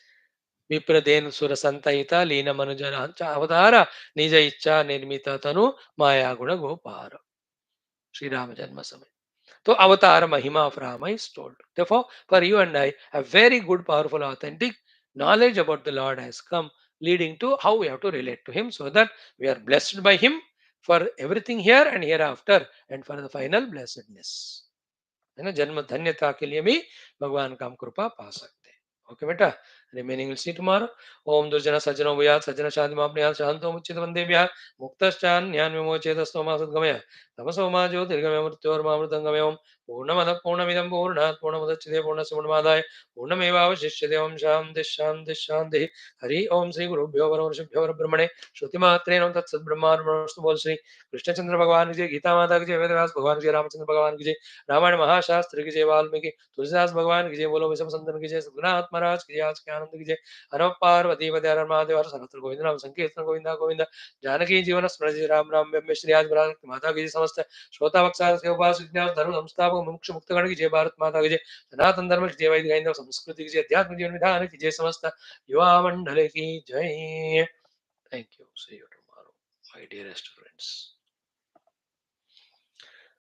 विप्रदेन सुर संतहिता लीन मनुजन अवतार निज इच्छा निर्मित तनु माया गुण गोपार. श्री राम जन्म समय. So avatar mahima of Rama is told. Therefore, for you and I, a very good, powerful, authentic knowledge about the Lord has come, leading to how we have to relate to Him, so that we are blessed by Him for everything here and hereafter, and for the final blessedness. है ना, जन्म धन्यता के लिए भी भगवान का हम कृपा पा सकते हैं. ओके बेटा, रिमेनिंग विल सी टुमारो. ओम दुर्जन सज्जनो भूयात् सज्जन शांति मापने शांतो मुच्चित वंदेभ्यः मुक्तश्चान्यान् विमोचेत स्तोमा सद्गमय तमसो मा ज्योतिर्गमय मृत्योर्मा मृतंगमय. ओम पूर्णमदः पूर्णमिदं पूर्णात् पूर्णमुदच्यते पूर्णस्य पूर्णमादाय पूर्णमेवावशिष्यते। ओम शांति शांति शांति। हरि ओम श्री गुरुभ्यो परमर्षिभ्यो परब्रह्मणे श्रुतिमात्रेण तत्सद्ब्रह्मार्पणमस्तु। बोल श्री कृष्णचंद्र भगवान की जय, गीता माता की जय, वेदव्यास भगवान की जय, रामचंद्र भगवान की जय, रामायण महाशास्त्र की जय, वाल्मीकि तुलसीदास भगवान की जय, बोलो विषम संतन की जय, सद्गुरुनाथ महाराज की जय, आज के आनंद की जय। हर पार्वती पदे हर महादेव, हर सर्वत्र गोविंद नाम संकीर्तन गोविंदा गोविंदा। जानकी जीवन स्मृति राम राम ब्रह्म श्री आज माता की जय। समस्त श्रोता वत्सल के उपासक धर्म संस्थापक मुमुक्षु मुक्तगण की जय, भारत माता की जय, सनातन धर्म की जय, वैदिक हिंदू संस्कृति की जय, अध्यात्म जीवन विधान की जय, समस्त युवा मंडल की जय। Thank you. See you tomorrow my dearest friends.